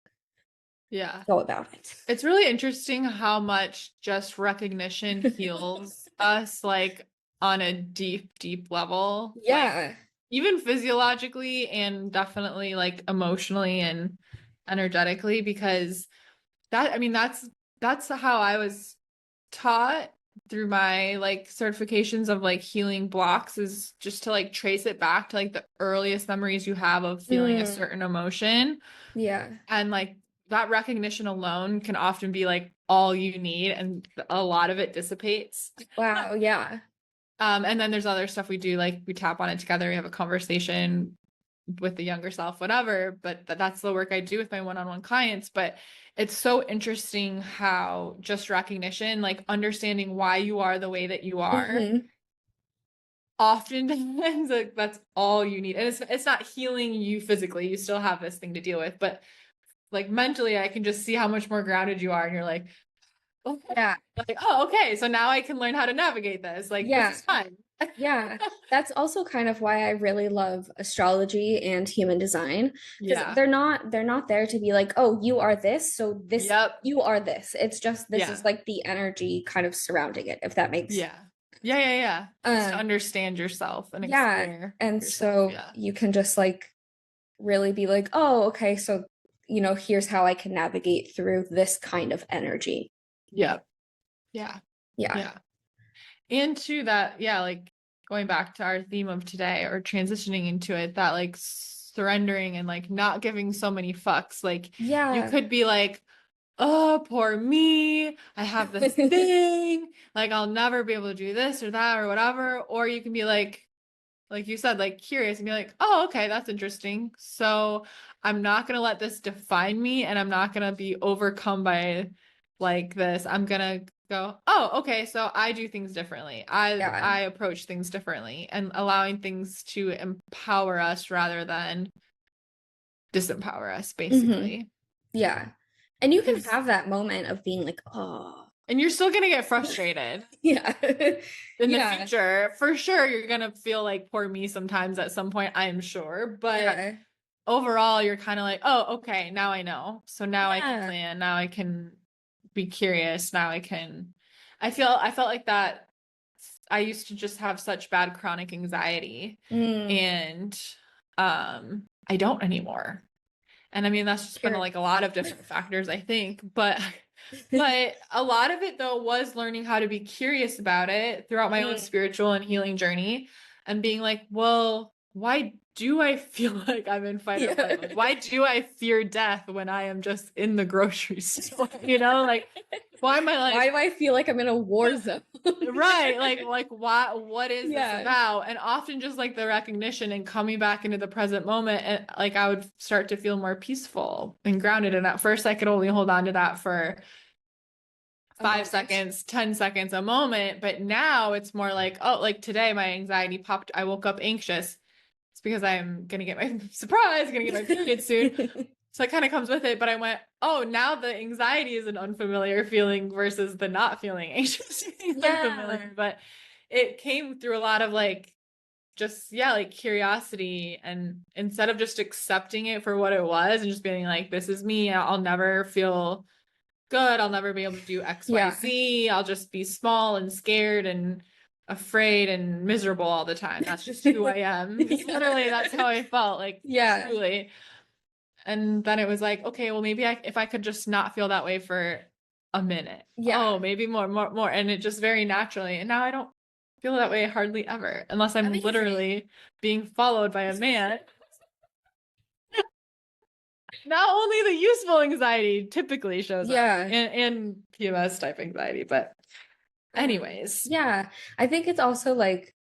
go about it. It's really interesting how much just recognition heals us, like on a deep, deep level. Yeah. Like even physiologically and definitely like emotionally and energetically, because I mean, that's how I was taught through my like certifications of like healing blocks, is just to like trace it back to like the earliest memories you have of feeling a certain emotion. Yeah. And like that recognition alone can often be like all you need, and a lot of it dissipates. Wow. Yeah. And then there's other stuff we do, like we tap on it together, we have a conversation with the younger self, whatever. But that's the work I do with my one-on-one clients. But it's so interesting how just recognition, like understanding why you are the way that you are, often like that's all you need. And it's not healing you physically, you still have this thing to deal with, but like mentally I can just see how much more grounded you are, and you're like, okay. Yeah. Like, oh, okay, so now I can learn how to navigate this. Like, this is fun. Yeah. That's also kind of why I really love astrology and human design, because they're not there to be like, oh, you are this, so this you are this. It's just this is like the energy kind of surrounding it, if that makes just to understand yourself and explore and yourself. so you can just like really be like, oh, okay, so here's how I can navigate through this kind of energy. Yeah. And to that, like going back to our theme of today, or transitioning into it, that like surrendering and like not giving so many fucks. Like you could be like, oh, poor me, I have this thing, like I'll never be able to do this or that or whatever. Or you can be like you said, like curious and be like, oh, okay, that's interesting. So I'm not gonna let this define me, and I'm not gonna be overcome by like this. I'm gonna go, oh, okay, so I do things differently. I approach things differently, and allowing things to empower us rather than disempower us, basically. Yeah. And you can have that moment of being like, oh. And you're still gonna get frustrated. In the future, for sure, you're gonna feel like poor me sometimes at some point, I'm sure. But overall, you're kind of like, oh, okay, now I know. So now I can plan. Now I can be curious. Now I felt like that. I used to just have such bad chronic anxiety, and I don't anymore. And I mean, that's just been like a lot of different factors, I think. But a lot of it though was learning how to be curious about it throughout my own spiritual and healing journey, and being like, well, why do I feel like I'm in fight or flight mode? Why do I fear death when I am just in the grocery store? Like, why am I like, why do I feel like I'm in a war zone? Right. Like what is this about? And often just like the recognition and coming back into the present moment, and like I would start to feel more peaceful and grounded. And at first I could only hold on to that for 5 seconds, 10 seconds, a moment. But now it's more like, oh, like today my anxiety popped. I woke up anxious. It's because I'm gonna get my gonna get my period soon. So it kind of comes with it. But I went, oh, now the anxiety is an unfamiliar feeling versus the not feeling anxious being unfamiliar. But it came through a lot of like just like curiosity, and instead of just accepting it for what it was and just being like, this is me, I'll never feel good, I'll never be able to do XYZ, I'll just be small and scared and afraid and miserable all the time. That's just who I am. Literally, that's how I felt, like truly. And then it was like, okay, well, maybe if I could just not feel that way for a minute. Oh, maybe more. And it just very naturally. And now I don't feel that way hardly ever, unless I'm literally being followed by a man. Not only the useful anxiety typically shows up, and PMS type anxiety, but anyways. I think it's also like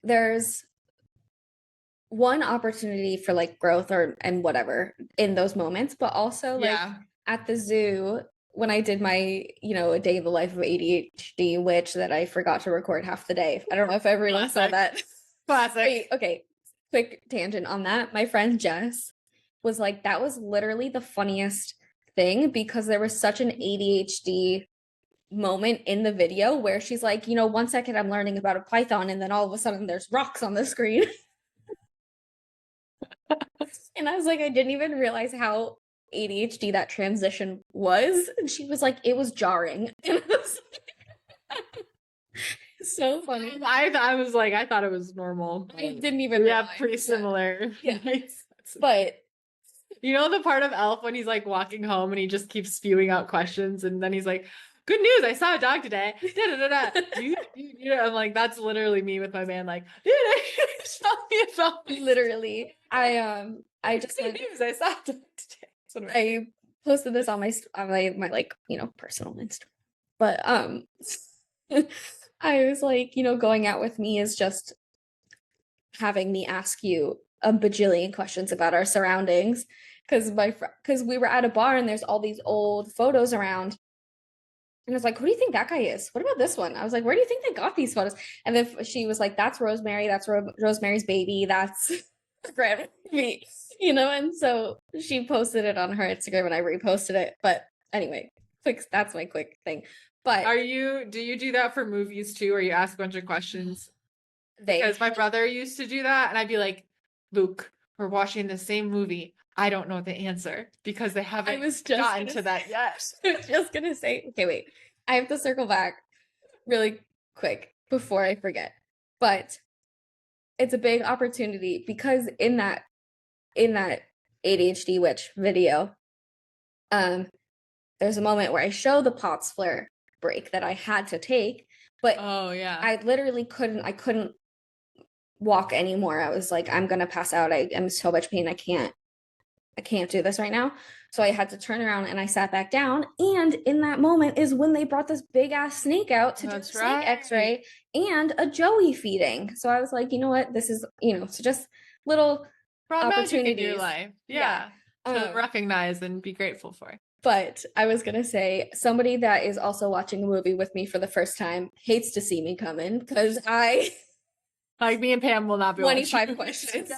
there's one opportunity for like growth and whatever in those moments, but also like at the zoo when I did my, a day in the life of ADHD witch that I forgot to record half the day. I don't know if everyone saw that. Classic. Wait, okay. Quick tangent on that. My friend Jess was like, that was literally the funniest thing because there was such an ADHD moment in the video where she's like, 1 second I'm learning about a python and then all of a sudden there's rocks on the screen. And I was like, I didn't even realize how ADHD that transition was. And she was like, it was jarring. And I was like, so funny. I was like, I thought it was normal. I didn't even realize. Pretty similar. Yeah. But you know the part of Elf when he's like walking home and he just keeps spewing out questions and then he's like, good news, I saw a dog today. Da, da, da, da. I'm like, that's literally me with my band. Like, tell me about me. Literally, I just good news, I saw a dog today. I posted this on my like personal Instagram, but I was like, going out with me is just having me ask you a bajillion questions about our surroundings because we were at a bar and there's all these old photos around. And I was like, who do you think that guy is? What about this one? I was like, where do you think they got these photos? And then she was like, that's Rosemary. That's Rosemary's baby. That's Grandma me, And so she posted it on her Instagram and I reposted it. But anyway, that's my quick thing. But do you do that for movies too, where you ask a bunch of questions? Because my brother used to do that and I'd be like, Luke, we're watching the same movie. I don't know the answer because they haven't gotten to that yet. I was just gonna say, okay, wait. I have to circle back really quick before I forget. But it's a big opportunity because in that ADHD witch video, there's a moment where I show the POTS flare break that I had to take, but I literally couldn't walk anymore. I was like, I'm gonna pass out. I am in so much pain. I can't do this right now. So I had to turn around and I sat back down. And in that moment is when they brought this big ass snake out to do a snake x-ray and a joey feeding. So I was like, you know what? This is, so just little opportunities in your life. Yeah. To recognize and be grateful for. But I was going to say somebody that is also watching a movie with me for the first time hates to see me come in because like me and Pam will not be 25 questions.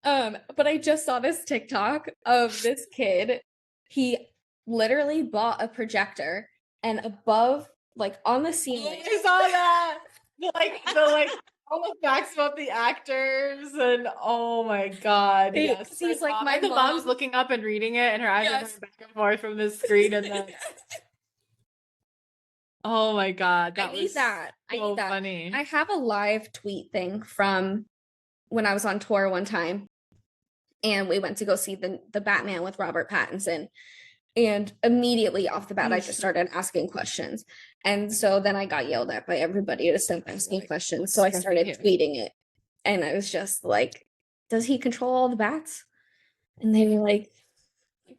But I just saw this TikTok of this kid. He literally bought a projector and above, like on the ceiling. I saw that. the all the facts about the actors and oh my god. Yes. He's like the mom's looking up and reading it and her eyes are going back and forth from the screen and then oh my god. That was so funny. I have a live tweet thing from when I was on tour one time. And we went to go see the Batman with Robert Pattinson. And immediately off the bat, I just started asking questions. And so then I got yelled at by everybody to stop asking questions. So I started tweeting it. And I was just like, does he control all the bats? And they were like,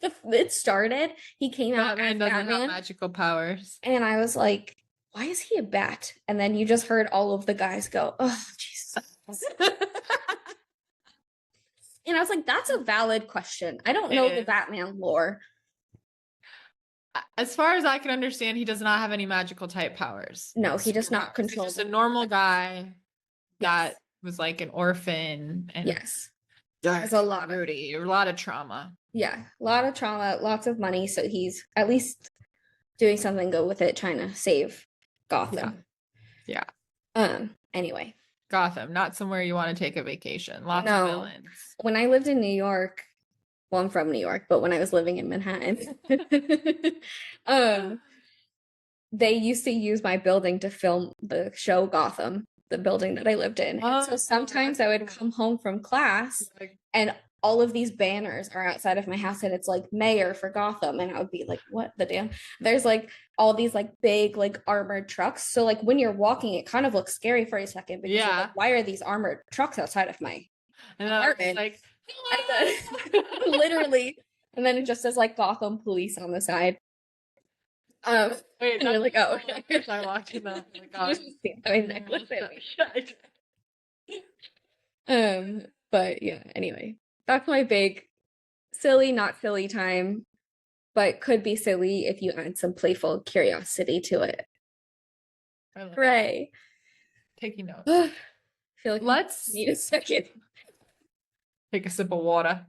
it started. He came out and doesn't have magical powers. And I was like, why is he a bat? And then you just heard all of the guys go, oh, Jesus. And I was like, that's a valid question. I don't know the Batman lore. As far as I can understand, he does not have any magical type powers. No, he does not control. He's just a normal guy that was like an orphan. And there's a lot of trauma. Yeah, a lot of trauma, lots of money. So he's at least doing something good with it, trying to save Gotham. Yeah. Anyway. Gotham, not somewhere you want to take a vacation. Lots of villains. When I lived in New York, well, I'm from New York, but when I was living in Manhattan, they used to use my building to film the show Gotham, the building that I lived in. And so sometimes I would come home from class and all of these banners are outside of my house and it's like mayor for Gotham. And I would be like, what the damn? There's like all these like big like armored trucks. So like when you're walking, it kind of looks scary for a second because you're like, why are these armored trucks outside of my apartment? Like literally. And then it just says like Gotham police on the side. Wait, and you're like, oh, I walked in that. But yeah, anyway, that's my big silly, not silly time, but could be silly if you add some playful curiosity to it. Hooray. Taking notes. I feel like let's need a second. Take a sip of water.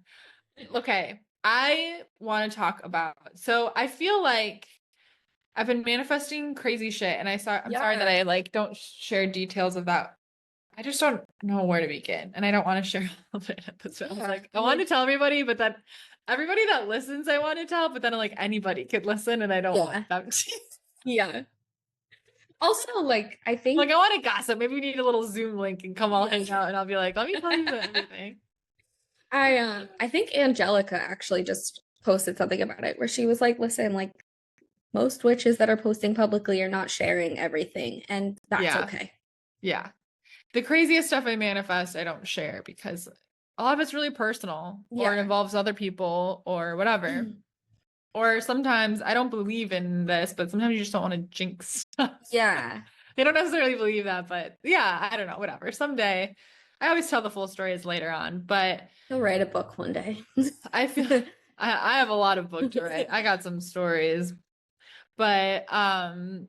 Okay, I want to talk about, so I feel like I've been manifesting crazy shit, and I'm sorry that I like don't share details of that. I just don't know where to begin, and I don't want to share all of it. I was like, I want to tell everybody, but then everybody that listens, I want to tell, but then like anybody could listen, and I don't want them to. Yeah. Also, like, I think like I want to gossip. Maybe we need a little Zoom link and come all hang out, and I'll be like, let me tell you everything. I think Angelica actually just posted something about it where she was like, listen, like most witches that are posting publicly are not sharing everything, and that's okay. Yeah. The craziest stuff I manifest, I don't share because a lot of it's really personal or it involves other people or whatever. Or sometimes I don't believe in this, but sometimes you just don't want to jinx stuff. Yeah. They don't necessarily believe that, but yeah, I don't know, whatever. Someday, I always tell the full stories later on, but you'll write a book one day. I feel I have a lot of books to write. I got some stories, but I've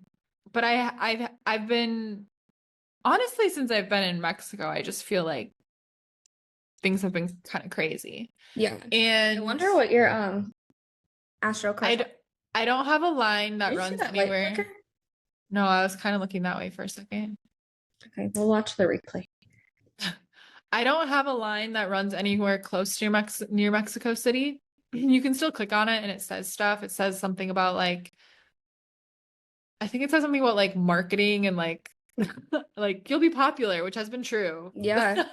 been honestly since I've been in Mexico, I just feel like things have been kind of crazy. Yeah, and I wonder what your astro card. I don't have a line that runs anywhere. No, I was kind of looking that way for a second. Okay, we'll watch the replay. I don't have a line that runs anywhere close to near Mexico City. You can still click on it and it says stuff. It says something about like, I think it says something about like marketing and like like you'll be popular, which has been true. Yeah.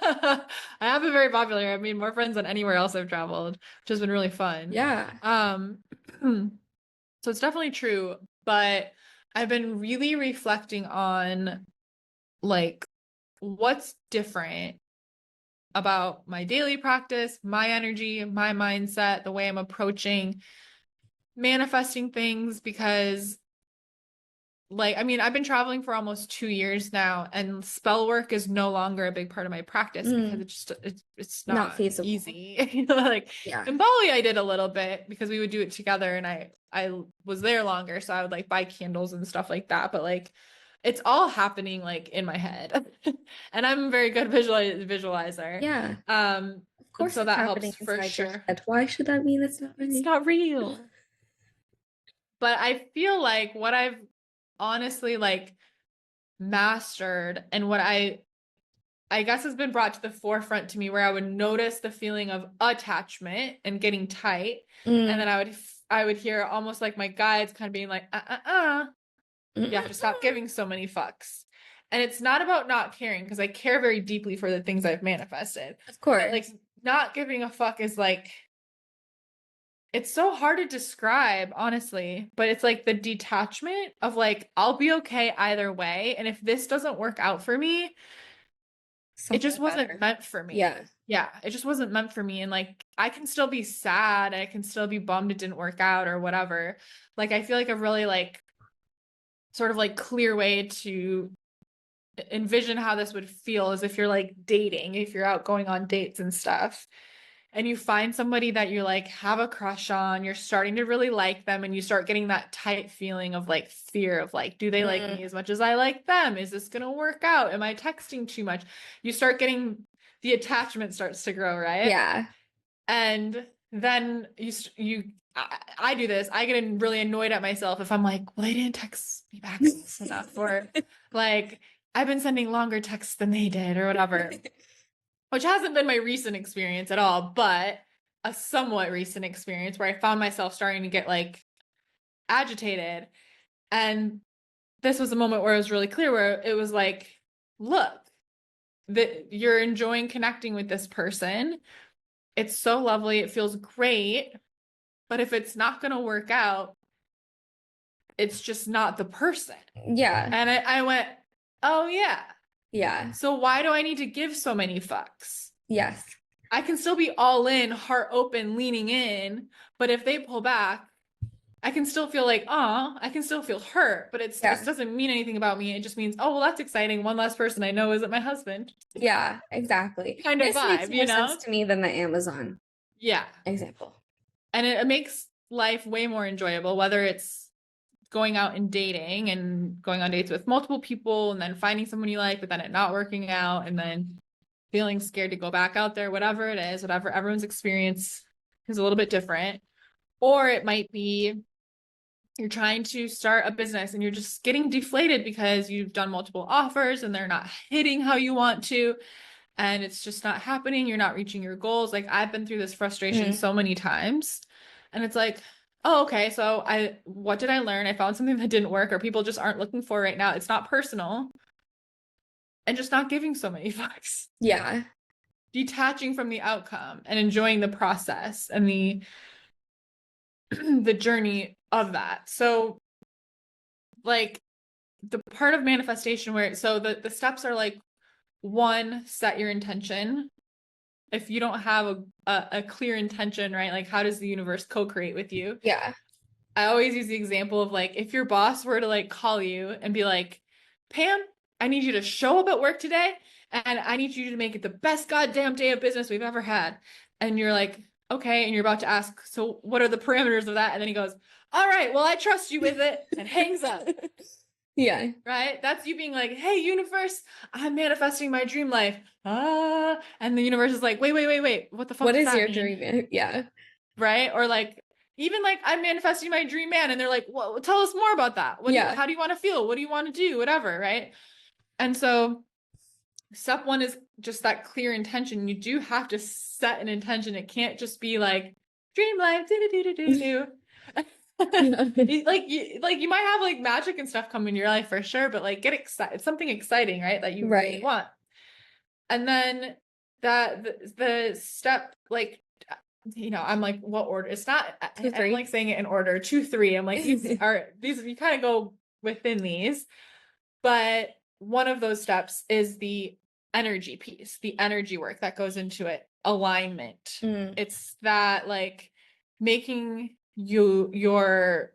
I have been very popular. I've made more friends than anywhere else I've traveled, which has been really fun. Yeah. So it's definitely true, but I've been really reflecting on like what's different about my daily practice, my energy, my mindset, the way I'm approaching manifesting things because like, I mean, I've been traveling for almost 2 years now and spell work is no longer a big part of my practice because it's not feasible. Easy. Like in Bali, I did a little bit because we would do it together and I was there longer. So I would like buy candles and stuff like that. But like, it's all happening like in my head and I'm a very good visualizer. Yeah. Of course. So that helps for sure. Why should that mean it's not real? It's not real. But I feel like what I've honestly like mastered and what I guess has been brought to the forefront to me where I would notice the feeling of attachment and getting tight and then I would hear almost like my guides kind of being like you have to stop giving so many fucks. And it's not about not caring because I care very deeply for the things I've manifested. Of course. But, like not giving a fuck is like it's so hard to describe, honestly, but it's like the detachment of like, I'll be okay either way. And if this doesn't work out for me, it just wasn't meant for me. Yeah. Yeah. It just wasn't meant for me. And like, I can still be sad. I can still be bummed it didn't work out or whatever. Like, I feel like a really like, sort of like clear way to envision how this would feel is if you're like dating, if you're out going on dates and stuff. And you find somebody that you like have a crush on, you're starting to really like them and you start getting that tight feeling of like fear of like, do they like me as much as I like them? Is this going to work out? Am I texting too much? You start getting the attachment starts to grow, right? Yeah. And then I do this. I get really annoyed at myself if I'm like, well, they didn't text me back enough or like I've been sending longer texts than they did or whatever. Which hasn't been my recent experience at all, but a somewhat recent experience where I found myself starting to get like agitated. And this was a moment where it was really clear where it was like, look, that you're enjoying connecting with this person. It's so lovely. It feels great. But if it's not going to work out, it's just not the person. Yeah. And I went, oh yeah. Yeah. So why do I need to give so many fucks? Yes. I can still be all in, heart open, leaning in, but if they pull back, I can still feel like, oh, I can still feel hurt, but it doesn't mean anything about me. It just means, oh, well, that's exciting. One less person I know isn't my husband. Yeah, exactly. Kind of This vibe, makes more sense to me than the Amazon example. And it makes life way more enjoyable, whether it's going out and dating and going on dates with multiple people and then finding someone you like, but then it not working out and then feeling scared to go back out there, whatever it is, whatever everyone's experience is a little bit different. Or it might be you're trying to start a business and you're just getting deflated because you've done multiple offers and they're not hitting how you want to. And it's just not happening. You're not reaching your goals. Like I've been through this frustration so many times. And it's like, oh, okay. So what did I learn? I found something that didn't work or people just aren't looking for right now. It's not personal. And just not giving so many fucks. Yeah. Detaching from the outcome and enjoying the process and the journey of that. So like the part of manifestation where so the steps are like, one, set your intention. If you don't have a clear intention, right? Like how does the universe co-create with you? Yeah. I always use the example of like if your boss were to like call you and be like, Pam, I need you to show up at work today and I need you to make it the best goddamn day of business we've ever had. And you're like, okay, and you're about to ask, so what are the parameters of that? And then he goes, all right, well, I trust you with it, and hangs up. Yeah. Right? That's you being like, hey, universe, I'm manifesting my dream life. And the universe is like, wait. What the fuck What does is that your mean? dream? Yeah. Right? Or like, even like, I'm manifesting my dream man. And they're like, well, tell us more about that. How do you want to feel? What do you want to do? Whatever. Right? And so step one is just that clear intention. You do have to set an intention. It can't just be like, dream life, do. Like you might have like magic and stuff come in your life for sure, but like get excited. It's something exciting, right? That you really want. And then the step, like, I'm like, what order? It's not, I'm like saying it in order, 2, 3. I'm like, these you kind of go within these, but one of those steps is the energy piece, the energy work that goes into it, alignment. It's that like making your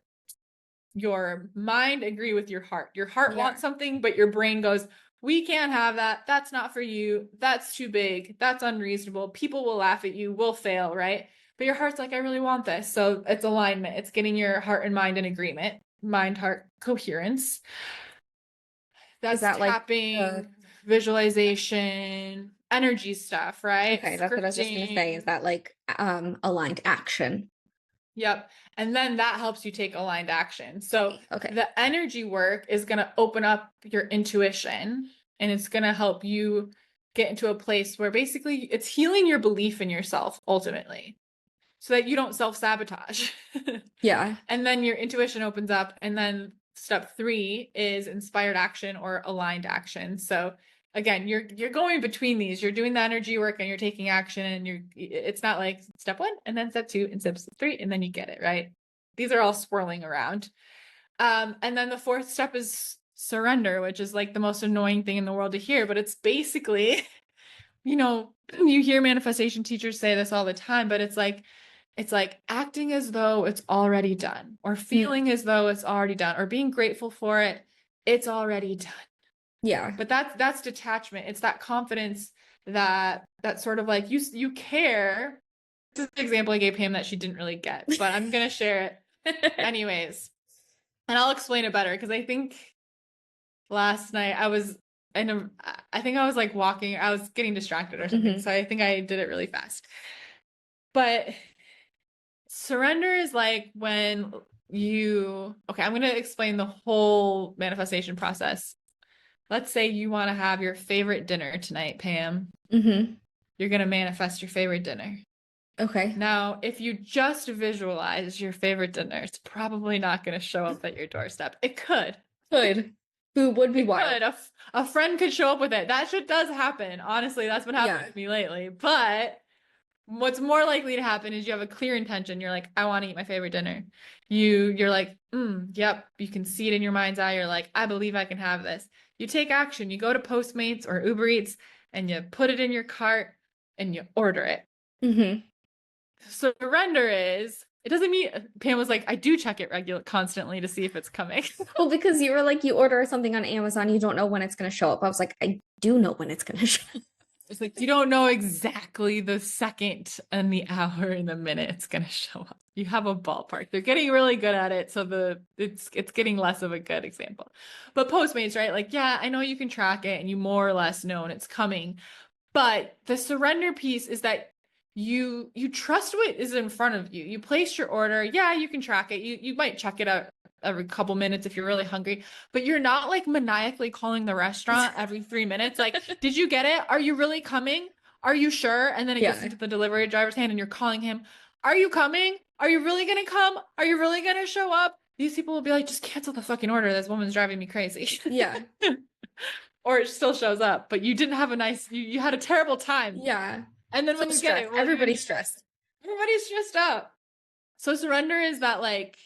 mind agree with your heart. Your heart wants something, but your brain goes, we can't have that. That's not for you. That's too big. That's unreasonable. People will laugh at you. We'll fail, right? But your heart's like, I really want this. So it's alignment. It's getting your heart and mind in agreement. Mind, heart, coherence. That's tapping, like visualization, energy stuff, right? Okay, that's what I was just gonna say. Is that like aligned action? Yep. And then that helps you take aligned action. So the energy work is going to open up your intuition and it's going to help you get into a place where basically it's healing your belief in yourself ultimately so that you don't self-sabotage. Yeah. And then your intuition opens up. And then step 3 is inspired action or aligned action. So again, you're going between these. You're doing the energy work and you're taking action, and it's not like step 1 and then step 2 and step 3 and then you get it, right? These are all swirling around. And then the 4th step is surrender, which is like the most annoying thing in the world to hear, but it's basically, you hear manifestation teachers say this all the time, but it's like acting as though it's already done, or feeling as though it's already done, or being grateful for it. It's already done. Yeah. But that's detachment. It's that confidence that sort of like you care. This is an example I gave Pam that she didn't really get, but I'm going to share it anyways. And I'll explain it better because I think last night I was like walking, I was getting distracted or something. So I think I did it really fast. But surrender is like when I'm going to explain the whole manifestation process. Let's say you want to have your favorite dinner tonight, Pam. You're going to manifest your favorite dinner. Okay. Now, if you just visualize your favorite dinner, it's probably not going to show up at your doorstep. It could. Who would be wild? A friend could show up with it. That shit does happen. Honestly, that's what happened to me lately. But what's more likely to happen is you have a clear intention. You're like, I want to eat my favorite dinner. You're like, yep. You can see it in your mind's eye. You're like, I believe I can have this. You take action. You go to Postmates or Uber Eats and you put it in your cart and you order it. Surrender is It doesn't mean Pam was like, I do check it constantly to see if it's coming. Well, because you were like, you order something on Amazon, you don't know when it's going to show up. I was like, I do know when it's going to show up. It's like, you don't know exactly the second and the hour and the minute it's going to show up. You have a ballpark. They're getting really good at it. So it's getting less of a good example. But Postmates, right? Like, yeah, I know you can track it and you more or less know when it's coming. But the surrender piece is that you trust what is in front of you. You place your order. Yeah, you can track it. You might check it out every couple minutes if you're really hungry, but you're not like maniacally calling the restaurant every 3 minutes. Like, did you get it? Are you really coming? Are you sure? And then it gets into the delivery driver's hand and you're calling him. Are you coming? Are you really going to come? Are you really going to show up? These people will be like, just cancel the fucking order. This woman's driving me crazy. Yeah. Or it still shows up, but you didn't have a nice, you had a terrible time. Yeah. And then when you get it, everybody's stressed. Everybody's stressed out. So surrender is that like,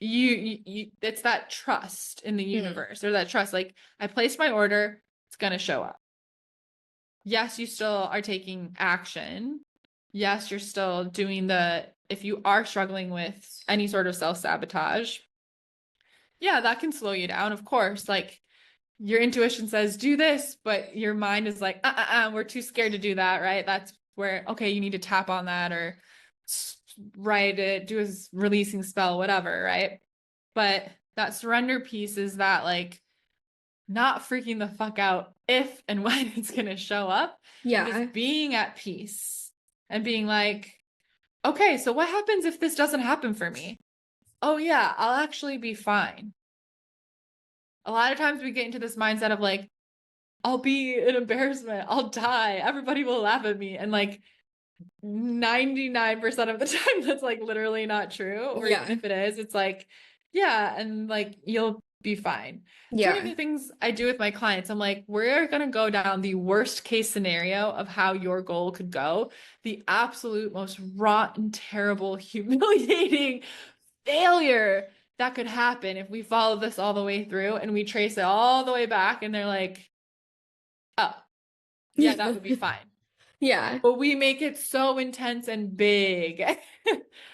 it's that trust in the universe, or that trust, like, I placed my order, it's going to show up. Yes, you still are taking action. Yes, you're still doing if you are struggling with any sort of self-sabotage, yeah, that can slow you down. Of course, like, your intuition says do this, but your mind is like, we're too scared to do that, right? That's where, okay, you need to tap on that or write it, do a releasing spell, whatever, right? But that surrender piece is that, like, not freaking the fuck out if and when it's going to show up. Yeah. Just being at peace and being like, okay, so what happens if this doesn't happen for me? Oh yeah, I'll actually be fine. A lot of times we get into this mindset of like, I'll be an embarrassment. I'll die. Everybody will laugh at me. And like 99% of the time, that's like literally not true. Or even if it is, it's like, yeah. And like, you'll be fine. Yeah. One of the things I do with my clients, I'm like, we're going to go down the worst case scenario of how your goal could go. The absolute most rotten, terrible, humiliating failure that could happen if we follow this all the way through and we trace it all the way back. And they're like, oh, yeah, that would be fine. Yeah. But we make it so intense and big.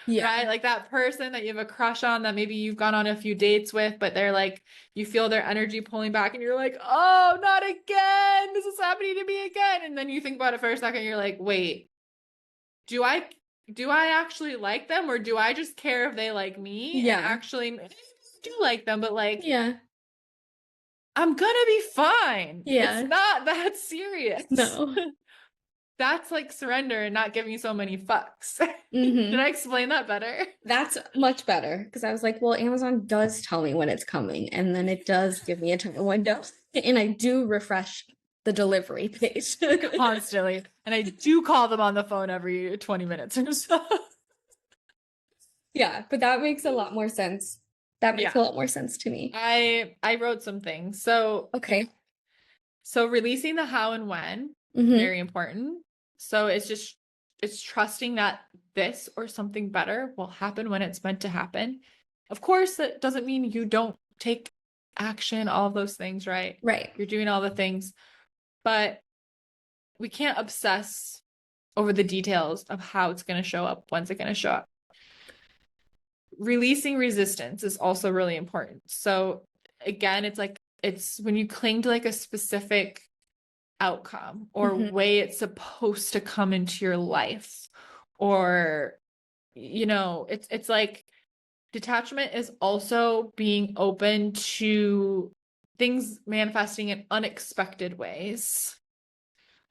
Yeah. Right? Like that person that you have a crush on that maybe you've gone on a few dates with, but they're like, you feel their energy pulling back and you're like, oh, not again. This is happening to me again. And then you think about it for a second. You're like, wait, do I actually like them, or do I just care if they like me? Yeah. And actually, I do like them, but like, yeah, I'm gonna be fine. Yeah. It's not that serious. No. That's like surrender and not giving so many fucks. Did I explain that better? That's much better, because I was like, well, Amazon does tell me when it's coming, and then it does give me a time window, and I do refresh the delivery page constantly, and I do call them on the phone every 20 minutes or so. Yeah, but that makes a lot more sense. That makes a lot more sense to me. I wrote some things. So okay. So releasing the how and when, very important. So it's trusting that this or something better will happen when it's meant to happen. Of course, that doesn't mean you don't take action, all of those things, right? Right. You're doing all the things, but we can't obsess over the details of how it's going to show up. When's it going to show up? Releasing resistance is also really important. So again, it's when you cling to like a specific outcome or way it's supposed to come into your life, or it's like detachment is also being open to things manifesting in unexpected ways,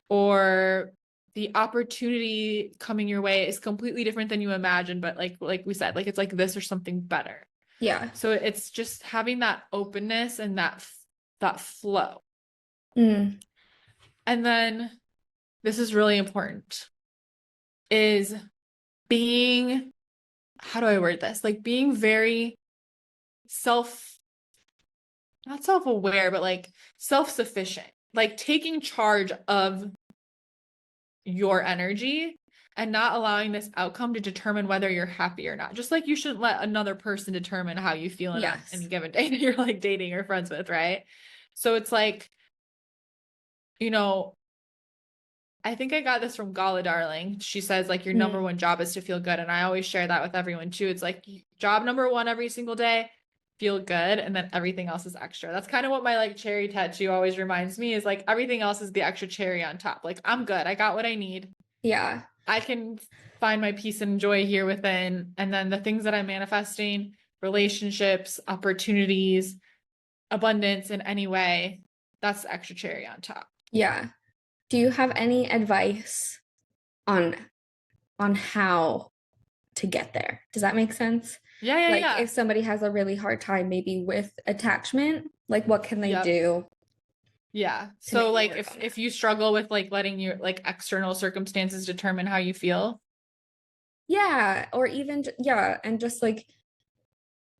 or the opportunity coming your way is completely different than you imagined, but like we said, like it's like this or something better. Yeah. So it's just having that openness and that flow. And then this is really important, is being, how do I word this? Like being very not self-aware, but like self-sufficient, like taking charge of your energy and not allowing this outcome to determine whether you're happy or not. Just like you shouldn't let another person determine how you feel in any given day that you're like dating or friends with, right? So it's like, I think I got this from Gala Darling. She says like your number one job is to feel good. And I always share that with everyone too. It's like job number one every single day, feel good. And then everything else is extra. That's kind of what my like cherry tattoo always reminds me is like everything else is the extra cherry on top. Like I'm good. I got what I need. Yeah. I can find my peace and joy here within. And then the things that I'm manifesting, relationships, opportunities, abundance in any way, that's the extra cherry on top. Yeah. Do you have any advice on how to get there? Does that make sense? Yeah. Like if somebody has a really hard time maybe with attachment, like what can they do? Yeah. So like if you struggle with like letting your like external circumstances determine how you feel. Yeah, or even yeah, and just like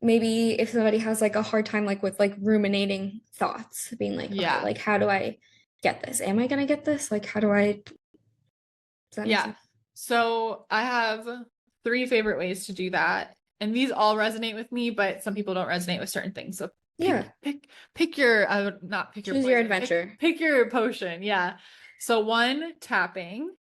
maybe if somebody has like a hard time like with like ruminating thoughts, being like, okay, like how do I get this? Am I gonna get this? Like how do I Yeah. So I have 3 favorite ways to do that. And these all resonate with me, but some people don't resonate with certain things. So pick your not pick your choose your adventure. Pick your potion. Yeah. So 1, tapping.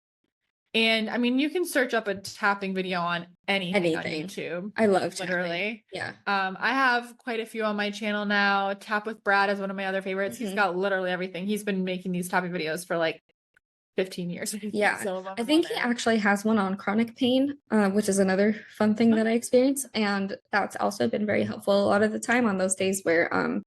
And I mean, you can search up a tapping video on anything on YouTube. I love literally. Tapping. Yeah. I have quite a few on my channel now. Tap with Brad is one of my other favorites. He's got literally everything. He's been making these tapping videos for like 15 years. Yeah. I think he actually has one on chronic pain, which is another fun thing that I experience. And that's also been very helpful a lot of the time on those days where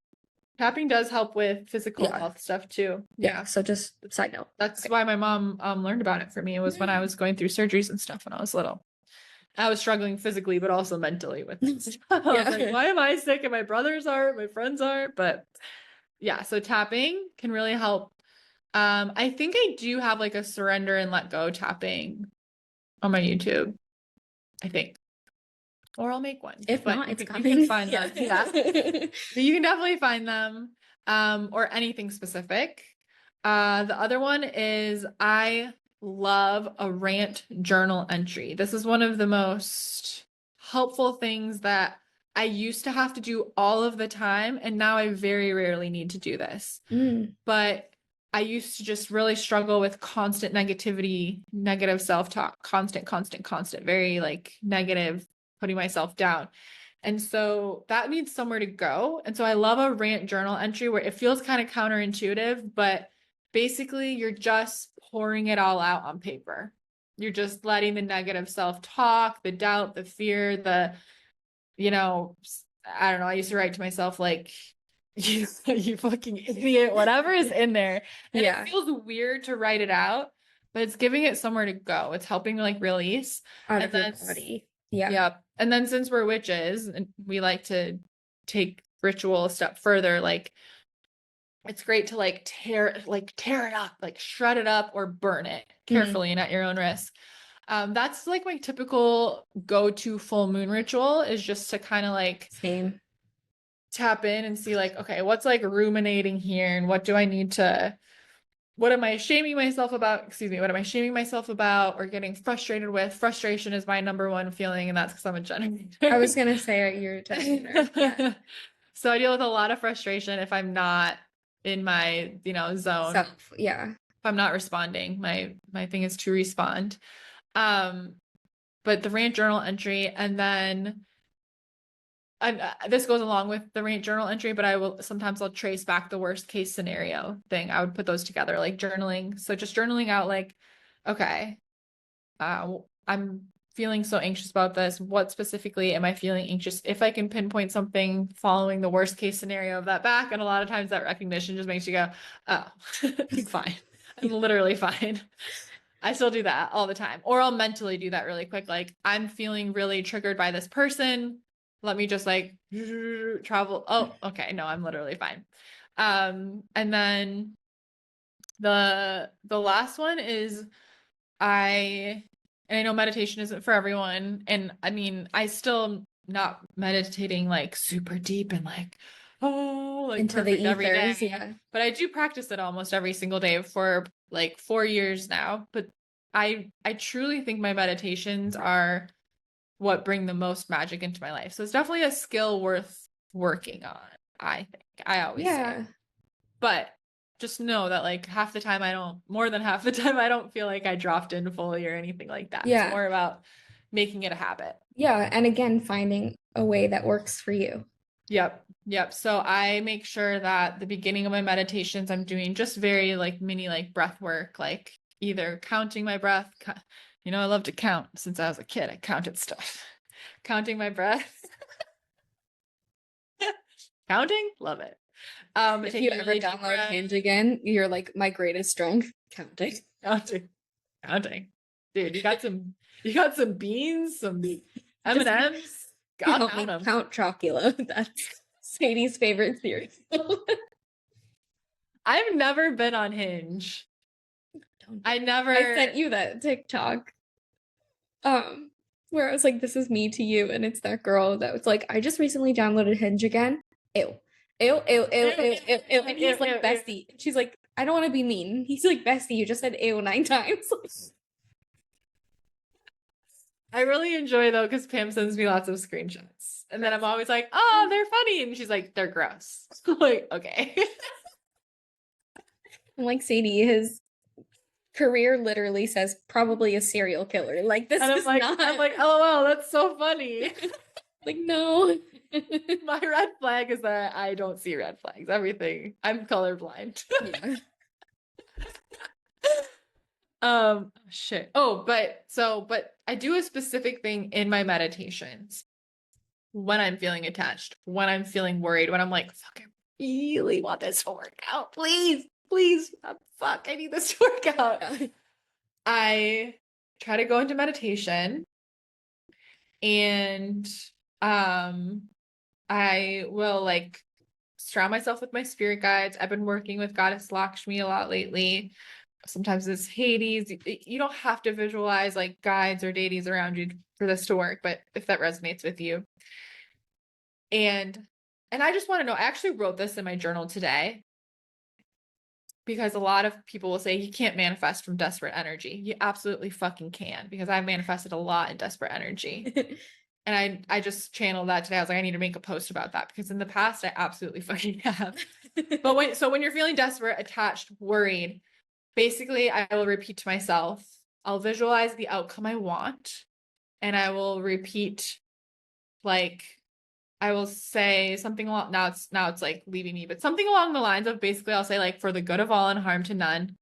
tapping does help with physical health stuff too. Yeah. So just side note. That's why my mom learned about it for me. It was when I was going through surgeries and stuff when I was little. I was struggling physically, but also mentally with this. I was like, why am I sick and my brothers aren't, my friends aren't? But yeah, so tapping can really help. I think I do have like a surrender and let go tapping on my YouTube. I think. Or I'll make one. If not, it's coming. You can find them. Yeah. But you can definitely find them. Or anything specific. The other one is I love a rant journal entry. This is one of the most helpful things that I used to have to do all of the time, and now I very rarely need to do this. But I used to just really struggle with constant negativity, negative self-talk, constant, very like negative, putting myself down. And so that needs somewhere to go. And so I love a rant journal entry where it feels kind of counterintuitive, but basically you're just pouring it all out on paper. You're just letting the negative self-talk, the doubt, the fear, the, you know, I don't know. I used to write to myself like, you fucking idiot, whatever is in there. And it feels weird to write it out, but it's giving it somewhere to go. It's helping like release out of your body. Yeah. Yep. And then since we're witches and we like to take ritual a step further, like it's great to like tear it up, like shred it up or burn it carefully and at your own risk. That's like my typical go-to full moon ritual is just to kind of like tap in and see like, okay, what's like ruminating here and what do I need to, what am I shaming myself about? What am I shaming myself about or getting frustrated with? Frustration is my number one feeling, and that's because I'm a generator. I was going to say you're a generator. Yeah. So I deal with a lot of frustration if I'm not in my, zone. If I'm not responding, my thing is to respond. But the rant journal entry, and then this goes along with the rant journal entry, but I'll trace back the worst case scenario thing. I would put those together, like journaling. So just journaling out like, okay, I'm feeling so anxious about this. What specifically am I feeling anxious? If I can pinpoint something following the worst case scenario of that back. And a lot of times that recognition just makes you go, oh, I'm fine. I'm literally fine. I still do that all the time. Or I'll mentally do that really quick. Like I'm feeling really triggered by this person. Let me just like travel. Oh, okay. No, I'm literally fine. And then the last one is I know meditation isn't for everyone. And I mean, I still not meditating like super deep and like, like into the ethers, every day. But I do practice it almost every single day for like 4 years now. But I truly think my meditations are what bring the most magic into my life. So it's definitely a skill worth working on, I think. I always say. But just know that like more than half the time I don't feel like I dropped in fully or anything like that. Yeah. It's more about making it a habit. Yeah. And again, finding a way that works for you. Yep. Yep. So I make sure that the beginning of my meditations, I'm doing just very like mini like breath work, like either counting my breath. I love to count since I was a kid. I counted stuff. Counting my breath. Counting? Love it. If you ever download Hinge again, you're like my greatest strength. Counting. Counting. Dude, you got some beans, some M&Ms. I'll count them. Count Chocula. That's Sadie's favorite cereal. I've never been on Hinge. I sent you that TikTok. Where I was like, this is me to you, and it's that girl that was like, I just recently downloaded Hinge again. Ew. Ew, ew, ew, ew, ew, ew. And he's like, bestie. She's like, I don't want to be mean. He's like, bestie, you just said ew 9 times. I really enjoy though, because Pam sends me lots of screenshots. And then I'm always like, oh, they're funny. And she's like, they're gross. Like, okay. I'm like, Sadie, his career literally says probably a serial killer. Like, this is like, not. I'm like, LOL, that's so funny. Like, no. My red flag is that I don't see red flags. Everything. I'm colorblind. Yeah. Shit. Oh, but I do a specific thing in my meditations when I'm feeling attached, when I'm feeling worried, when I'm like, fuck, I really want this to work out. Please, fuck, I need this to work out. I try to go into meditation and I will like surround myself with my spirit guides. I've been working with Goddess Lakshmi a lot lately. Sometimes it's Hades. You don't have to visualize like guides or deities around you for this to work, but if that resonates with you. And I just want to know, I actually wrote this in my journal today because a lot of people will say you can't manifest from desperate energy. You absolutely fucking can, because I've manifested a lot in desperate energy. And I just channeled that today. I was like, I need to make a post about that, because in the past I absolutely fucking have. But when you're feeling desperate, attached, worried, basically I will repeat to myself, I'll visualize the outcome I want, and I will repeat, like, I will say something along, now it's like leaving me, but something along the lines of, basically I'll say like, for the good of all and harm to none,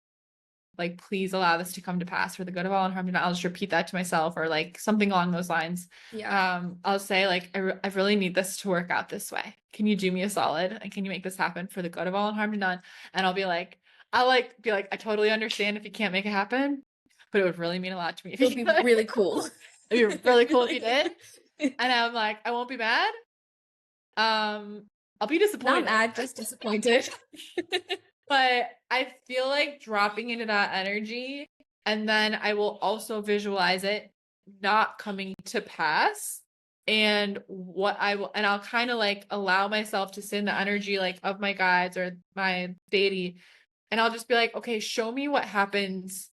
like, please allow this to come to pass for the good of all and harm to none. I'll just repeat that to myself, or like something along those lines. Yeah. I'll say like, I really need this to work out this way. Can you do me a solid? And can you make this happen for the good of all and harm to none? And I'll be like, I totally understand if you can't make it happen, but it would really mean a lot to me. It would be really cool. It'd be really cool if you did. And I'm like, I won't be mad. I'll be disappointed. Not mad, just disappointed. But I feel like dropping into that energy, and then I will also visualize it not coming to pass, and I'll kind of like allow myself to sit in the energy like of my guides or my deity, and I'll just be like, okay, show me what happens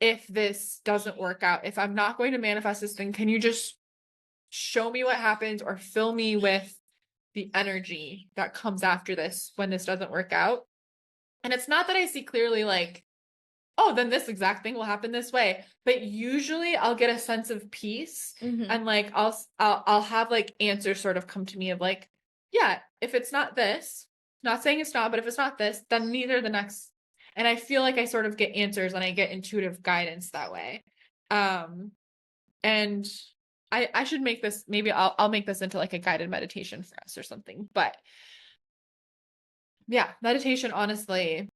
if this doesn't work out. If I'm not going to manifest this thing, can you just show me what happens, or fill me with the energy that comes after this when this doesn't work out? And it's not that I see clearly like, oh, then this exact thing will happen this way. But usually I'll get a sense of peace, and like I'll have like answers sort of come to me of like, yeah, if it's not this, not saying it's not, but if it's not this, then neither the next. And I feel like I sort of get answers, and I get intuitive guidance that way. And I should make this, maybe I'll make this into like a guided meditation for us or something. But yeah, meditation, honestly,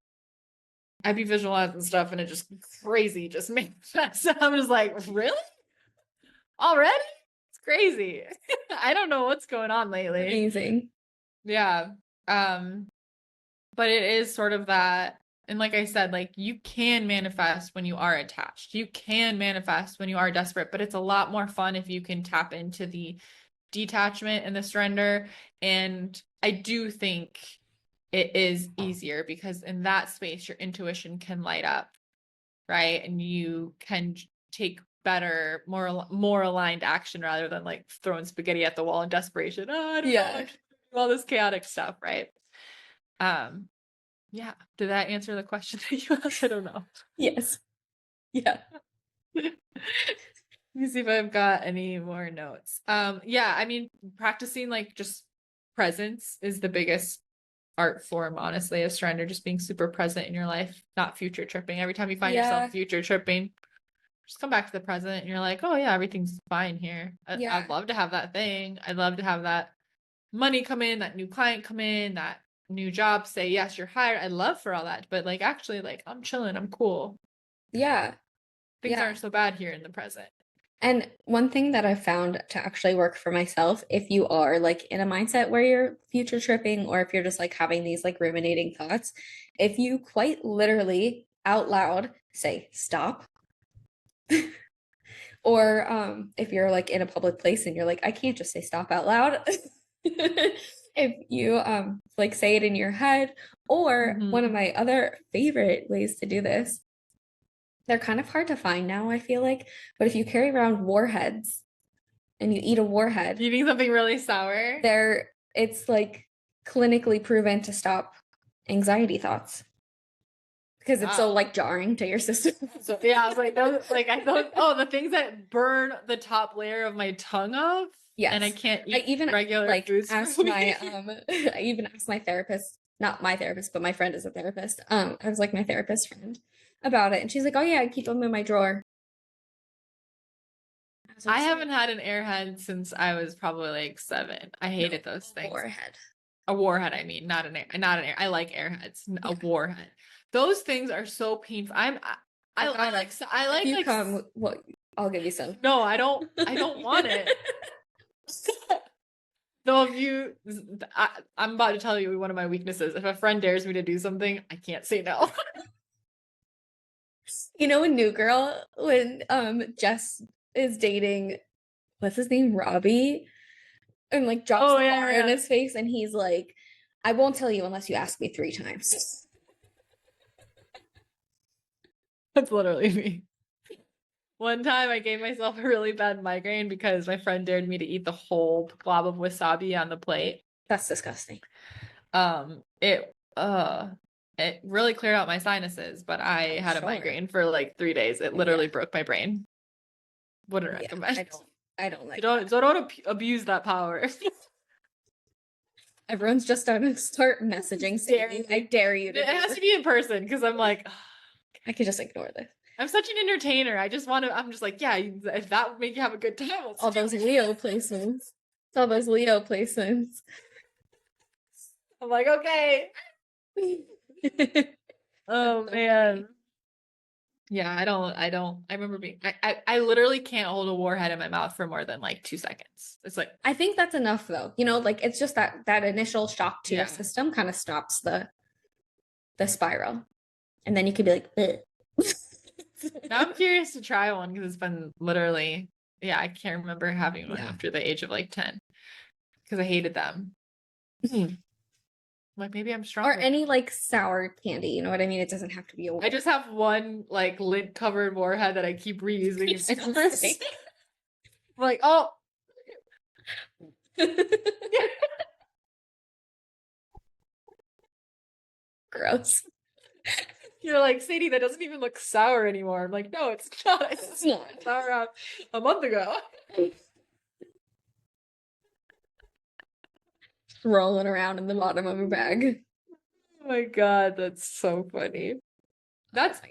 I'd be visualizing stuff and it just crazy, just makes sense. I'm just like, really? Already? It's crazy. I don't know what's going on lately. Amazing. Yeah. But it is sort of that. And like I said, like, you can manifest when you are attached. You can manifest when you are desperate, but it's a lot more fun if you can tap into the detachment and the surrender. And I do think it is easier, because in that space, your intuition can light up, right? And you can take better, more aligned action, rather than like throwing spaghetti at the wall in desperation. Oh, I don't know, all this chaotic stuff, right? Yeah. Did that answer the question that you asked? I don't know. Yes. Yeah. Let me see if I've got any more notes. Yeah, I mean, practicing like just presence is the biggest art form, honestly, of surrender, just being super present in your life, not future tripping. Every time you find yourself future tripping, just come back to the present and you're like, oh yeah, everything's fine here. I'd love to have that thing. I'd love to have that money come in, that new client come in, that new job, say, yes, you're hired. I'd love for all that. But like, actually, like, I'm chilling. I'm cool. Yeah. Things aren't so bad here in the present. And one thing that I've found to actually work for myself, if you are like in a mindset where you're future tripping, or if you're just like having these like ruminating thoughts, if you quite literally out loud say stop, or if you're like in a public place and you're like, I can't just say stop out loud. If you like say it in your head, or one of my other favorite ways to do this, they're kind of hard to find now, I feel like. But if you carry around warheads and you eat a warhead, eating something really sour, it's like clinically proven to stop anxiety thoughts because it's so like jarring to your system. So yeah, I was like, I thought, oh, the things that burn the top layer of my tongue off. Yes. And I can't eat regular like foods. I even asked my therapist, not my therapist, but my friend is a therapist. I was like my therapist friend about it. And she's like, oh yeah, I keep them in my drawer. I haven't had an airhead since I was probably like 7. I hated those things. A warhead, I mean, not an air. I like airheads. A warhead. Those things are so painful. I like you come, well, I'll give you some. No, I don't want it. No, I'm about to tell you one of my weaknesses. If a friend dares me to do something, I can't say no. You know, in New Girl, when Jess is dating, what's his name, Robbie, and like drops the bar in his face, and he's like, I won't tell you unless you ask me 3 times. That's literally me. One time I gave myself a really bad migraine because my friend dared me to eat the whole glob of wasabi on the plate. That's disgusting. It really cleared out my sinuses, but I had a migraine for like 3 days. It literally broke my brain. Wouldn't recommend. I don't like don't abuse that power. Everyone's just starting to start messaging saying, I dare you to it has to be in person because I'm like, I could just ignore this. I'm such an entertainer. I'm just like, yeah, if that would make you have a good time. All those Leo placements. All those Leo placements. I'm like, okay. Oh man. Yeah, I remember I literally can't hold a warhead in my mouth for more than like 2 seconds. It's like, I think that's enough though. You know, like it's just that initial shock to your system kind of stops the spiral. And then you could be like, now I'm curious to try one because it's been literally, I can't remember having one after the age of like 10 because I hated them. Like maybe I'm stronger. Or any like sour candy, you know what I mean? It doesn't have to be a I just have one like lint covered warhead that I keep reusing. I'm like, oh. Gross. You're like, Sadie, that doesn't even look sour anymore. I'm like, no, it's not. It's not sour a month ago. Rolling around in the bottom of a bag. Oh my god, that's so funny. That's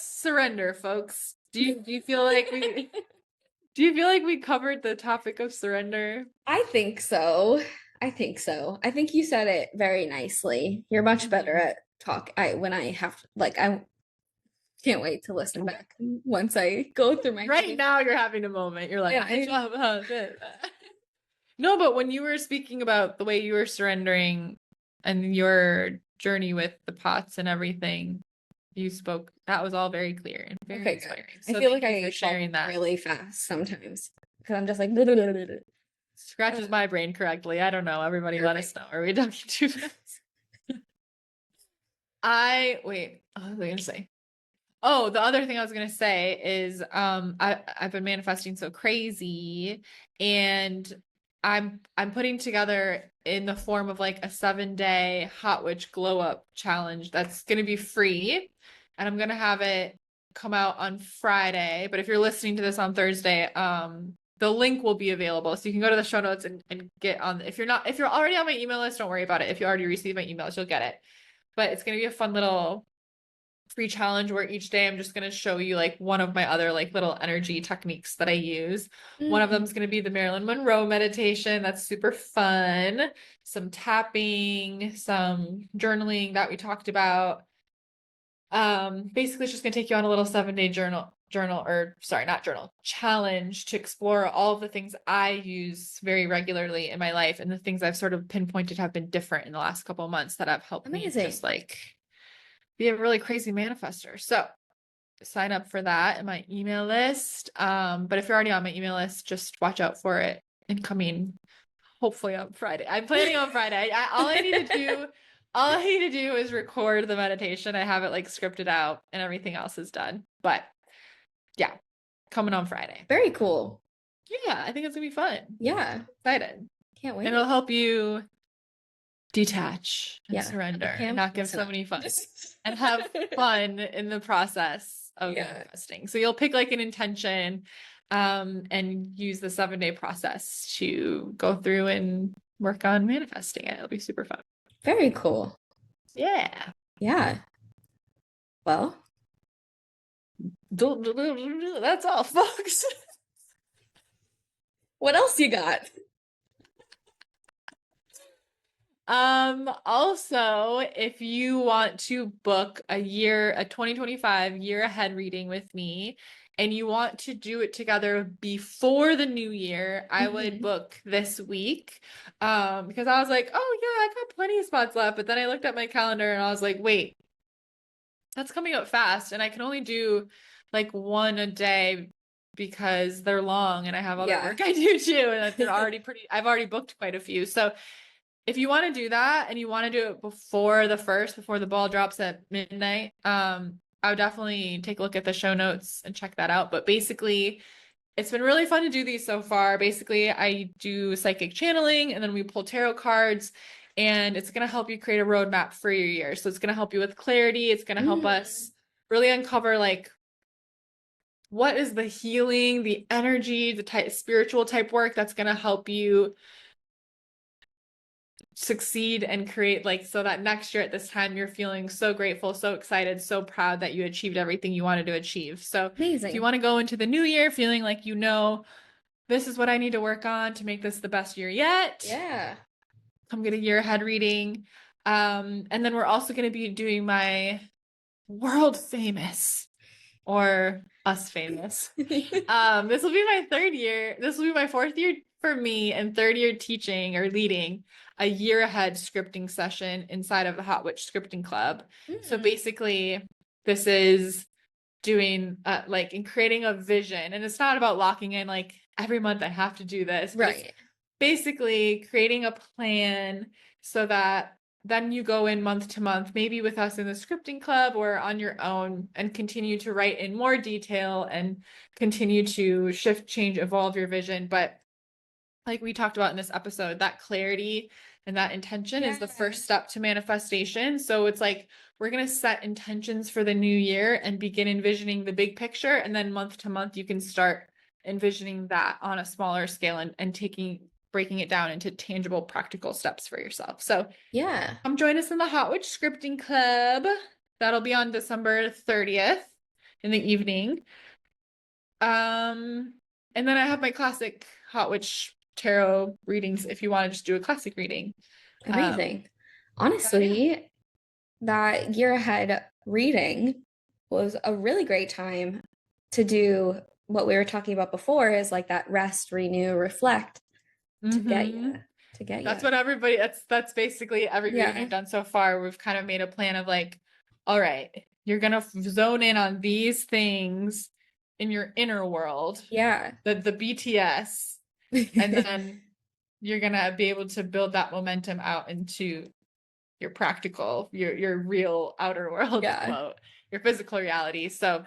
surrender, folks. Do you feel like we covered the topic of surrender? I think so. I think you said it very nicely. You're much better at when I have like I can't wait to listen back once I go through my right now you're having a moment. You're like, no, but when you were speaking about the way you were surrendering and your journey with the pots and everything, that was all very clear and very inspiring. So I feel like I sharing that really fast sometimes because I'm just like scratches my brain correctly. I don't know. Everybody let us know. Are we talking too fast? what was I gonna say? Oh, the other thing I was gonna say is I've been manifesting so crazy, and I'm putting together in the form of like a 7-day Hot Witch glow up challenge that's going to be free, and I'm going to have it come out on Friday. But if you're listening to this on Thursday, the link will be available, so you can go to the show notes and get on. If you're already on my email list, don't worry about it. If you already received my emails, you'll get it. But it's going to be a fun little free challenge where each day I'm just going to show you like one of my other like little energy techniques that I use. One of them is going to be the Marilyn Monroe meditation. That's super fun. Some tapping, some journaling that we talked about. Basically it's just going to take you on a little 7-day challenge to explore all of the things I use very regularly in my life and the things I've sort of pinpointed have been different in the last couple of months that have helped me just like be a really crazy manifester. So sign up for that in my email list. But if you're already on my email list, just watch out for it incoming, hopefully on Friday. I'm planning on Friday. All I need to do is record the meditation. I have it like scripted out and everything else is done. But yeah, coming on Friday. Very cool. Yeah, I think it's gonna be fun. Yeah. Excited. Can't wait. And it'll help you detach and surrender and not give so many fucks and have fun in the process of manifesting. So you'll pick like an intention and use the 7-day process to go through and work on manifesting it. It'll be super fun. Very cool. Yeah. Yeah. Well, that's all, folks. What else you got? Also, if you want to book a 2025 year ahead reading with me, and you want to do it together before the new year, I would book this week. Because I was like, oh yeah, I got plenty of spots left. But then I looked at my calendar and I was like, wait, that's coming up fast. And I can only do like one a day because they're long and I have other work I do too. And I've already booked quite a few. So if you want to do that and you want to do it before the ball drops at midnight, I would definitely take a look at the show notes and check that out. But basically, it's been really fun to do these so far. Basically, I do psychic channeling and then we pull tarot cards, and it's going to help you create a roadmap for your year. So it's going to help you with clarity. It's going to help us really uncover like what is the healing, the energy, the spiritual type work that's going to help you succeed and create like so that next year at this time you're feeling so grateful, so excited, so proud that you achieved everything you wanted to achieve. So if you want to go into the new year feeling like this is what I need to work on to make this the best year yet, come get a year ahead reading. And then we're also going to be doing my world famous or us famous. This will be my 3rd year. This will be my 4th year for me and 3rd year teaching or leading a year ahead scripting session inside of the Hot Witch Scripting Club. So basically this is doing like in creating a vision, and it's not about locking in like every month I have to do this, right? Basically creating a plan so that then you go in month to month, maybe with us in the scripting club or on your own, and continue to write in more detail and continue to shift, change, evolve your vision. But like we talked about in this episode, that clarity and that intention is the first step to manifestation. So it's like, we're going to set intentions for the new year and begin envisioning the big picture. And then month to month, you can start envisioning that on a smaller scale and breaking it down into tangible, practical steps for yourself. So come join us in the Hot Witch Scripting Club. That'll be on December 30th in the evening. And then I have my classic Hot Witch tarot readings if you want to just do a classic reading. Amazing. Honestly, that year ahead reading was a really great time to do what we were talking about before, is like that rest, renew, reflect to get you. That's what everybody, that's basically every reading I've done so far. We've kind of made a plan of like, all right, you're going to zone in on these things in your inner world. The BTS. And then you're going to be able to build that momentum out into your practical, your real outer world, quote, your physical reality. So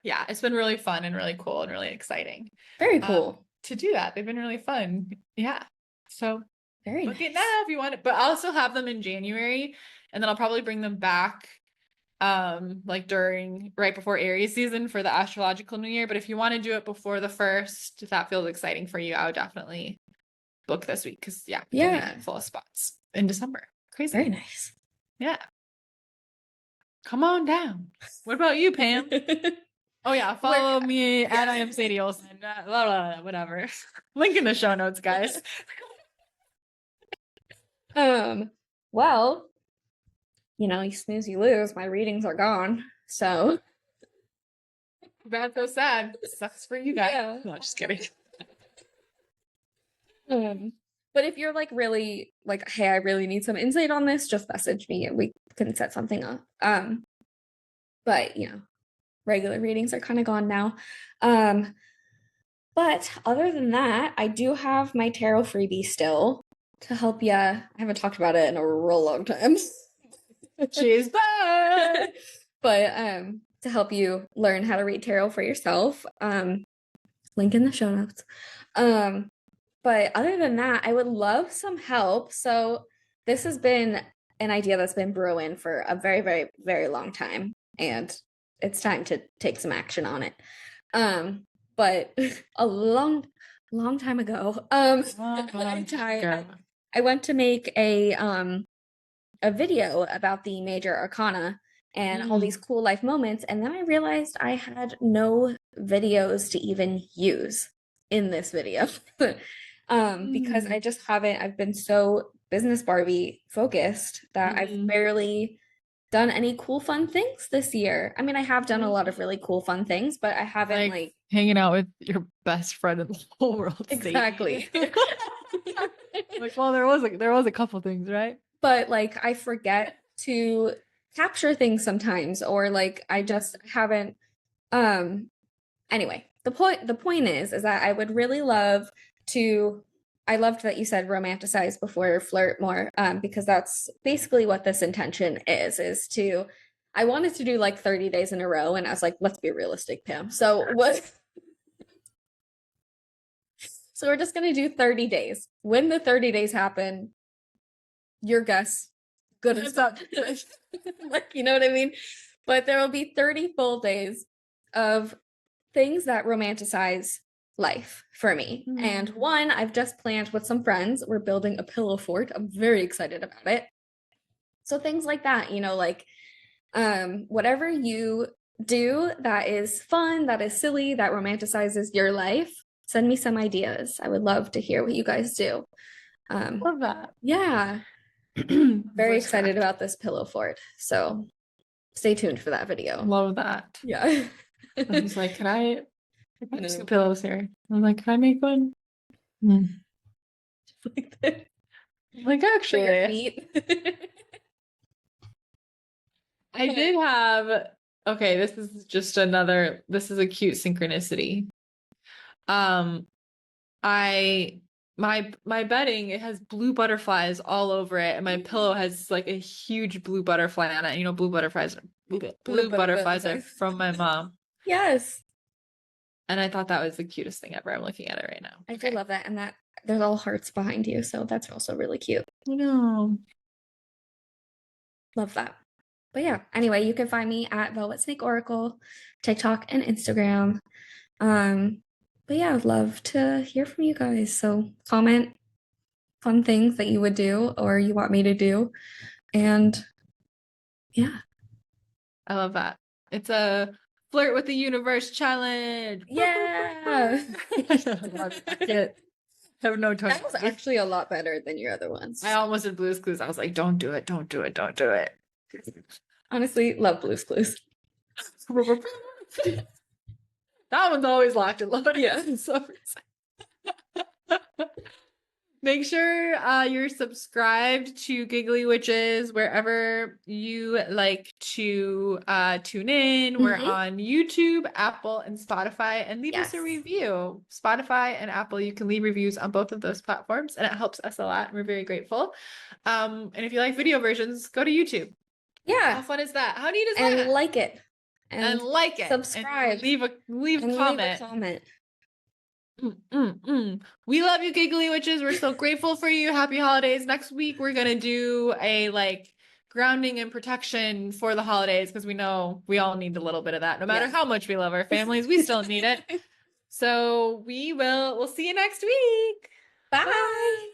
yeah, it's been really fun and really cool and really exciting. Very cool. to do that. They've been really fun. Yeah. So very book nice. it now if you want it. But I'll also have them in January, and then I'll probably bring them back like right before Aries season for the astrological new year. But if you want to do it before the 1st, if that feels exciting for you, I would definitely book this week because only a handful of spots in December. Crazy. Very nice. Yeah. Come on down. What about you, Pam? Oh yeah, follow me at I am Sadie Olsen. Blah, blah, blah, whatever. Link in the show notes, guys. Well, you snooze, you lose. My readings are gone. So Bad, so sad. Sucks for you guys. Yeah. No, just kidding. But if you're like really like, hey, I really need some insight on this, just message me and we can set something up. But regular readings are kind of gone now. But other than that, I do have my tarot freebie still to help you. I haven't talked about it in a real long time. She's back. But to help you learn how to read tarot for yourself. Link in the show notes. But other than that, I would love some help. So this has been an idea that's been brewing for a very, very, very long time. And it's time to take some action on it. But a long time ago, I went to make a video about the major arcana and all these cool life moments. And then I realized I had no videos to even use in this video. Because I just I've been so business Barbie focused that I've barely done any cool fun things this year. I mean, I have done a lot of really cool fun things, but I haven't like hanging out with your best friend in the whole world. Exactly. Like, well, there was a couple things, right? But like I forget to capture things sometimes, or like I just haven't anyway, the point is that I would really love to I loved that you said romanticize before flirt more, because that's basically what this intention is to I wanted to do like 30 days in a row, and I was like, let's be realistic, Pam. So we're just gonna do 30 days. When the 30 days happen, your guess, good as up. Like, you know what I mean? But there will be 30 full days of things that romanticize life for me. And one, I've just planned with some friends. We're building a pillow fort. I'm very excited about it. So things like that, like whatever you do that is fun, that is silly, that romanticizes your life, send me some ideas. I would love to hear what you guys do. Love that. Yeah. Very excited about this pillow fort. So stay tuned for that video. Love that. Yeah. I was like, can I have two pillows here? I'm like, can I make one? Like this. Like, actually, your feet. I did have, okay, this is a cute synchronicity. My bedding, it has blue butterflies all over it, and my pillow has like a huge blue butterfly on it. Blue butterflies are from my mom. Yes. And I thought that was the cutest thing ever. I'm looking at it right now. I do love that. And that there's all hearts behind you, so that's also really cute. I know. Love that. But yeah, anyway, you can find me at Velvet Snake Oracle, TikTok and Instagram. But yeah, I'd love to hear from you guys. So comment fun things that you would do or you want me to do. And yeah. I love that. It's a flirt with the universe challenge. Yeah. I have no time. That was actually a lot better than your other ones. I almost did Blue's Clues. I was like, don't do it. Don't do it. Don't do it. Honestly, love Blue's Clues. That one's always locked and loaded. Yeah. So make sure you're subscribed to Giggly Witches wherever you like to tune in. We're on YouTube, Apple, and Spotify. And leave us a review. Spotify and Apple, you can leave reviews on both of those platforms, and it helps us a lot. And we're very grateful. And if you like video versions, go to YouTube. Yeah. How fun is that? How neat is that? And like it. And like it. Subscribe. And leave a comment. We love you, Giggly Witches. We're so grateful for you. Happy holidays. Next week, we're going to do a like grounding and protection for the holidays because we know we all need a little bit of that. No matter how much we love our families, we still need it. So we'll see you next week. Bye. Bye.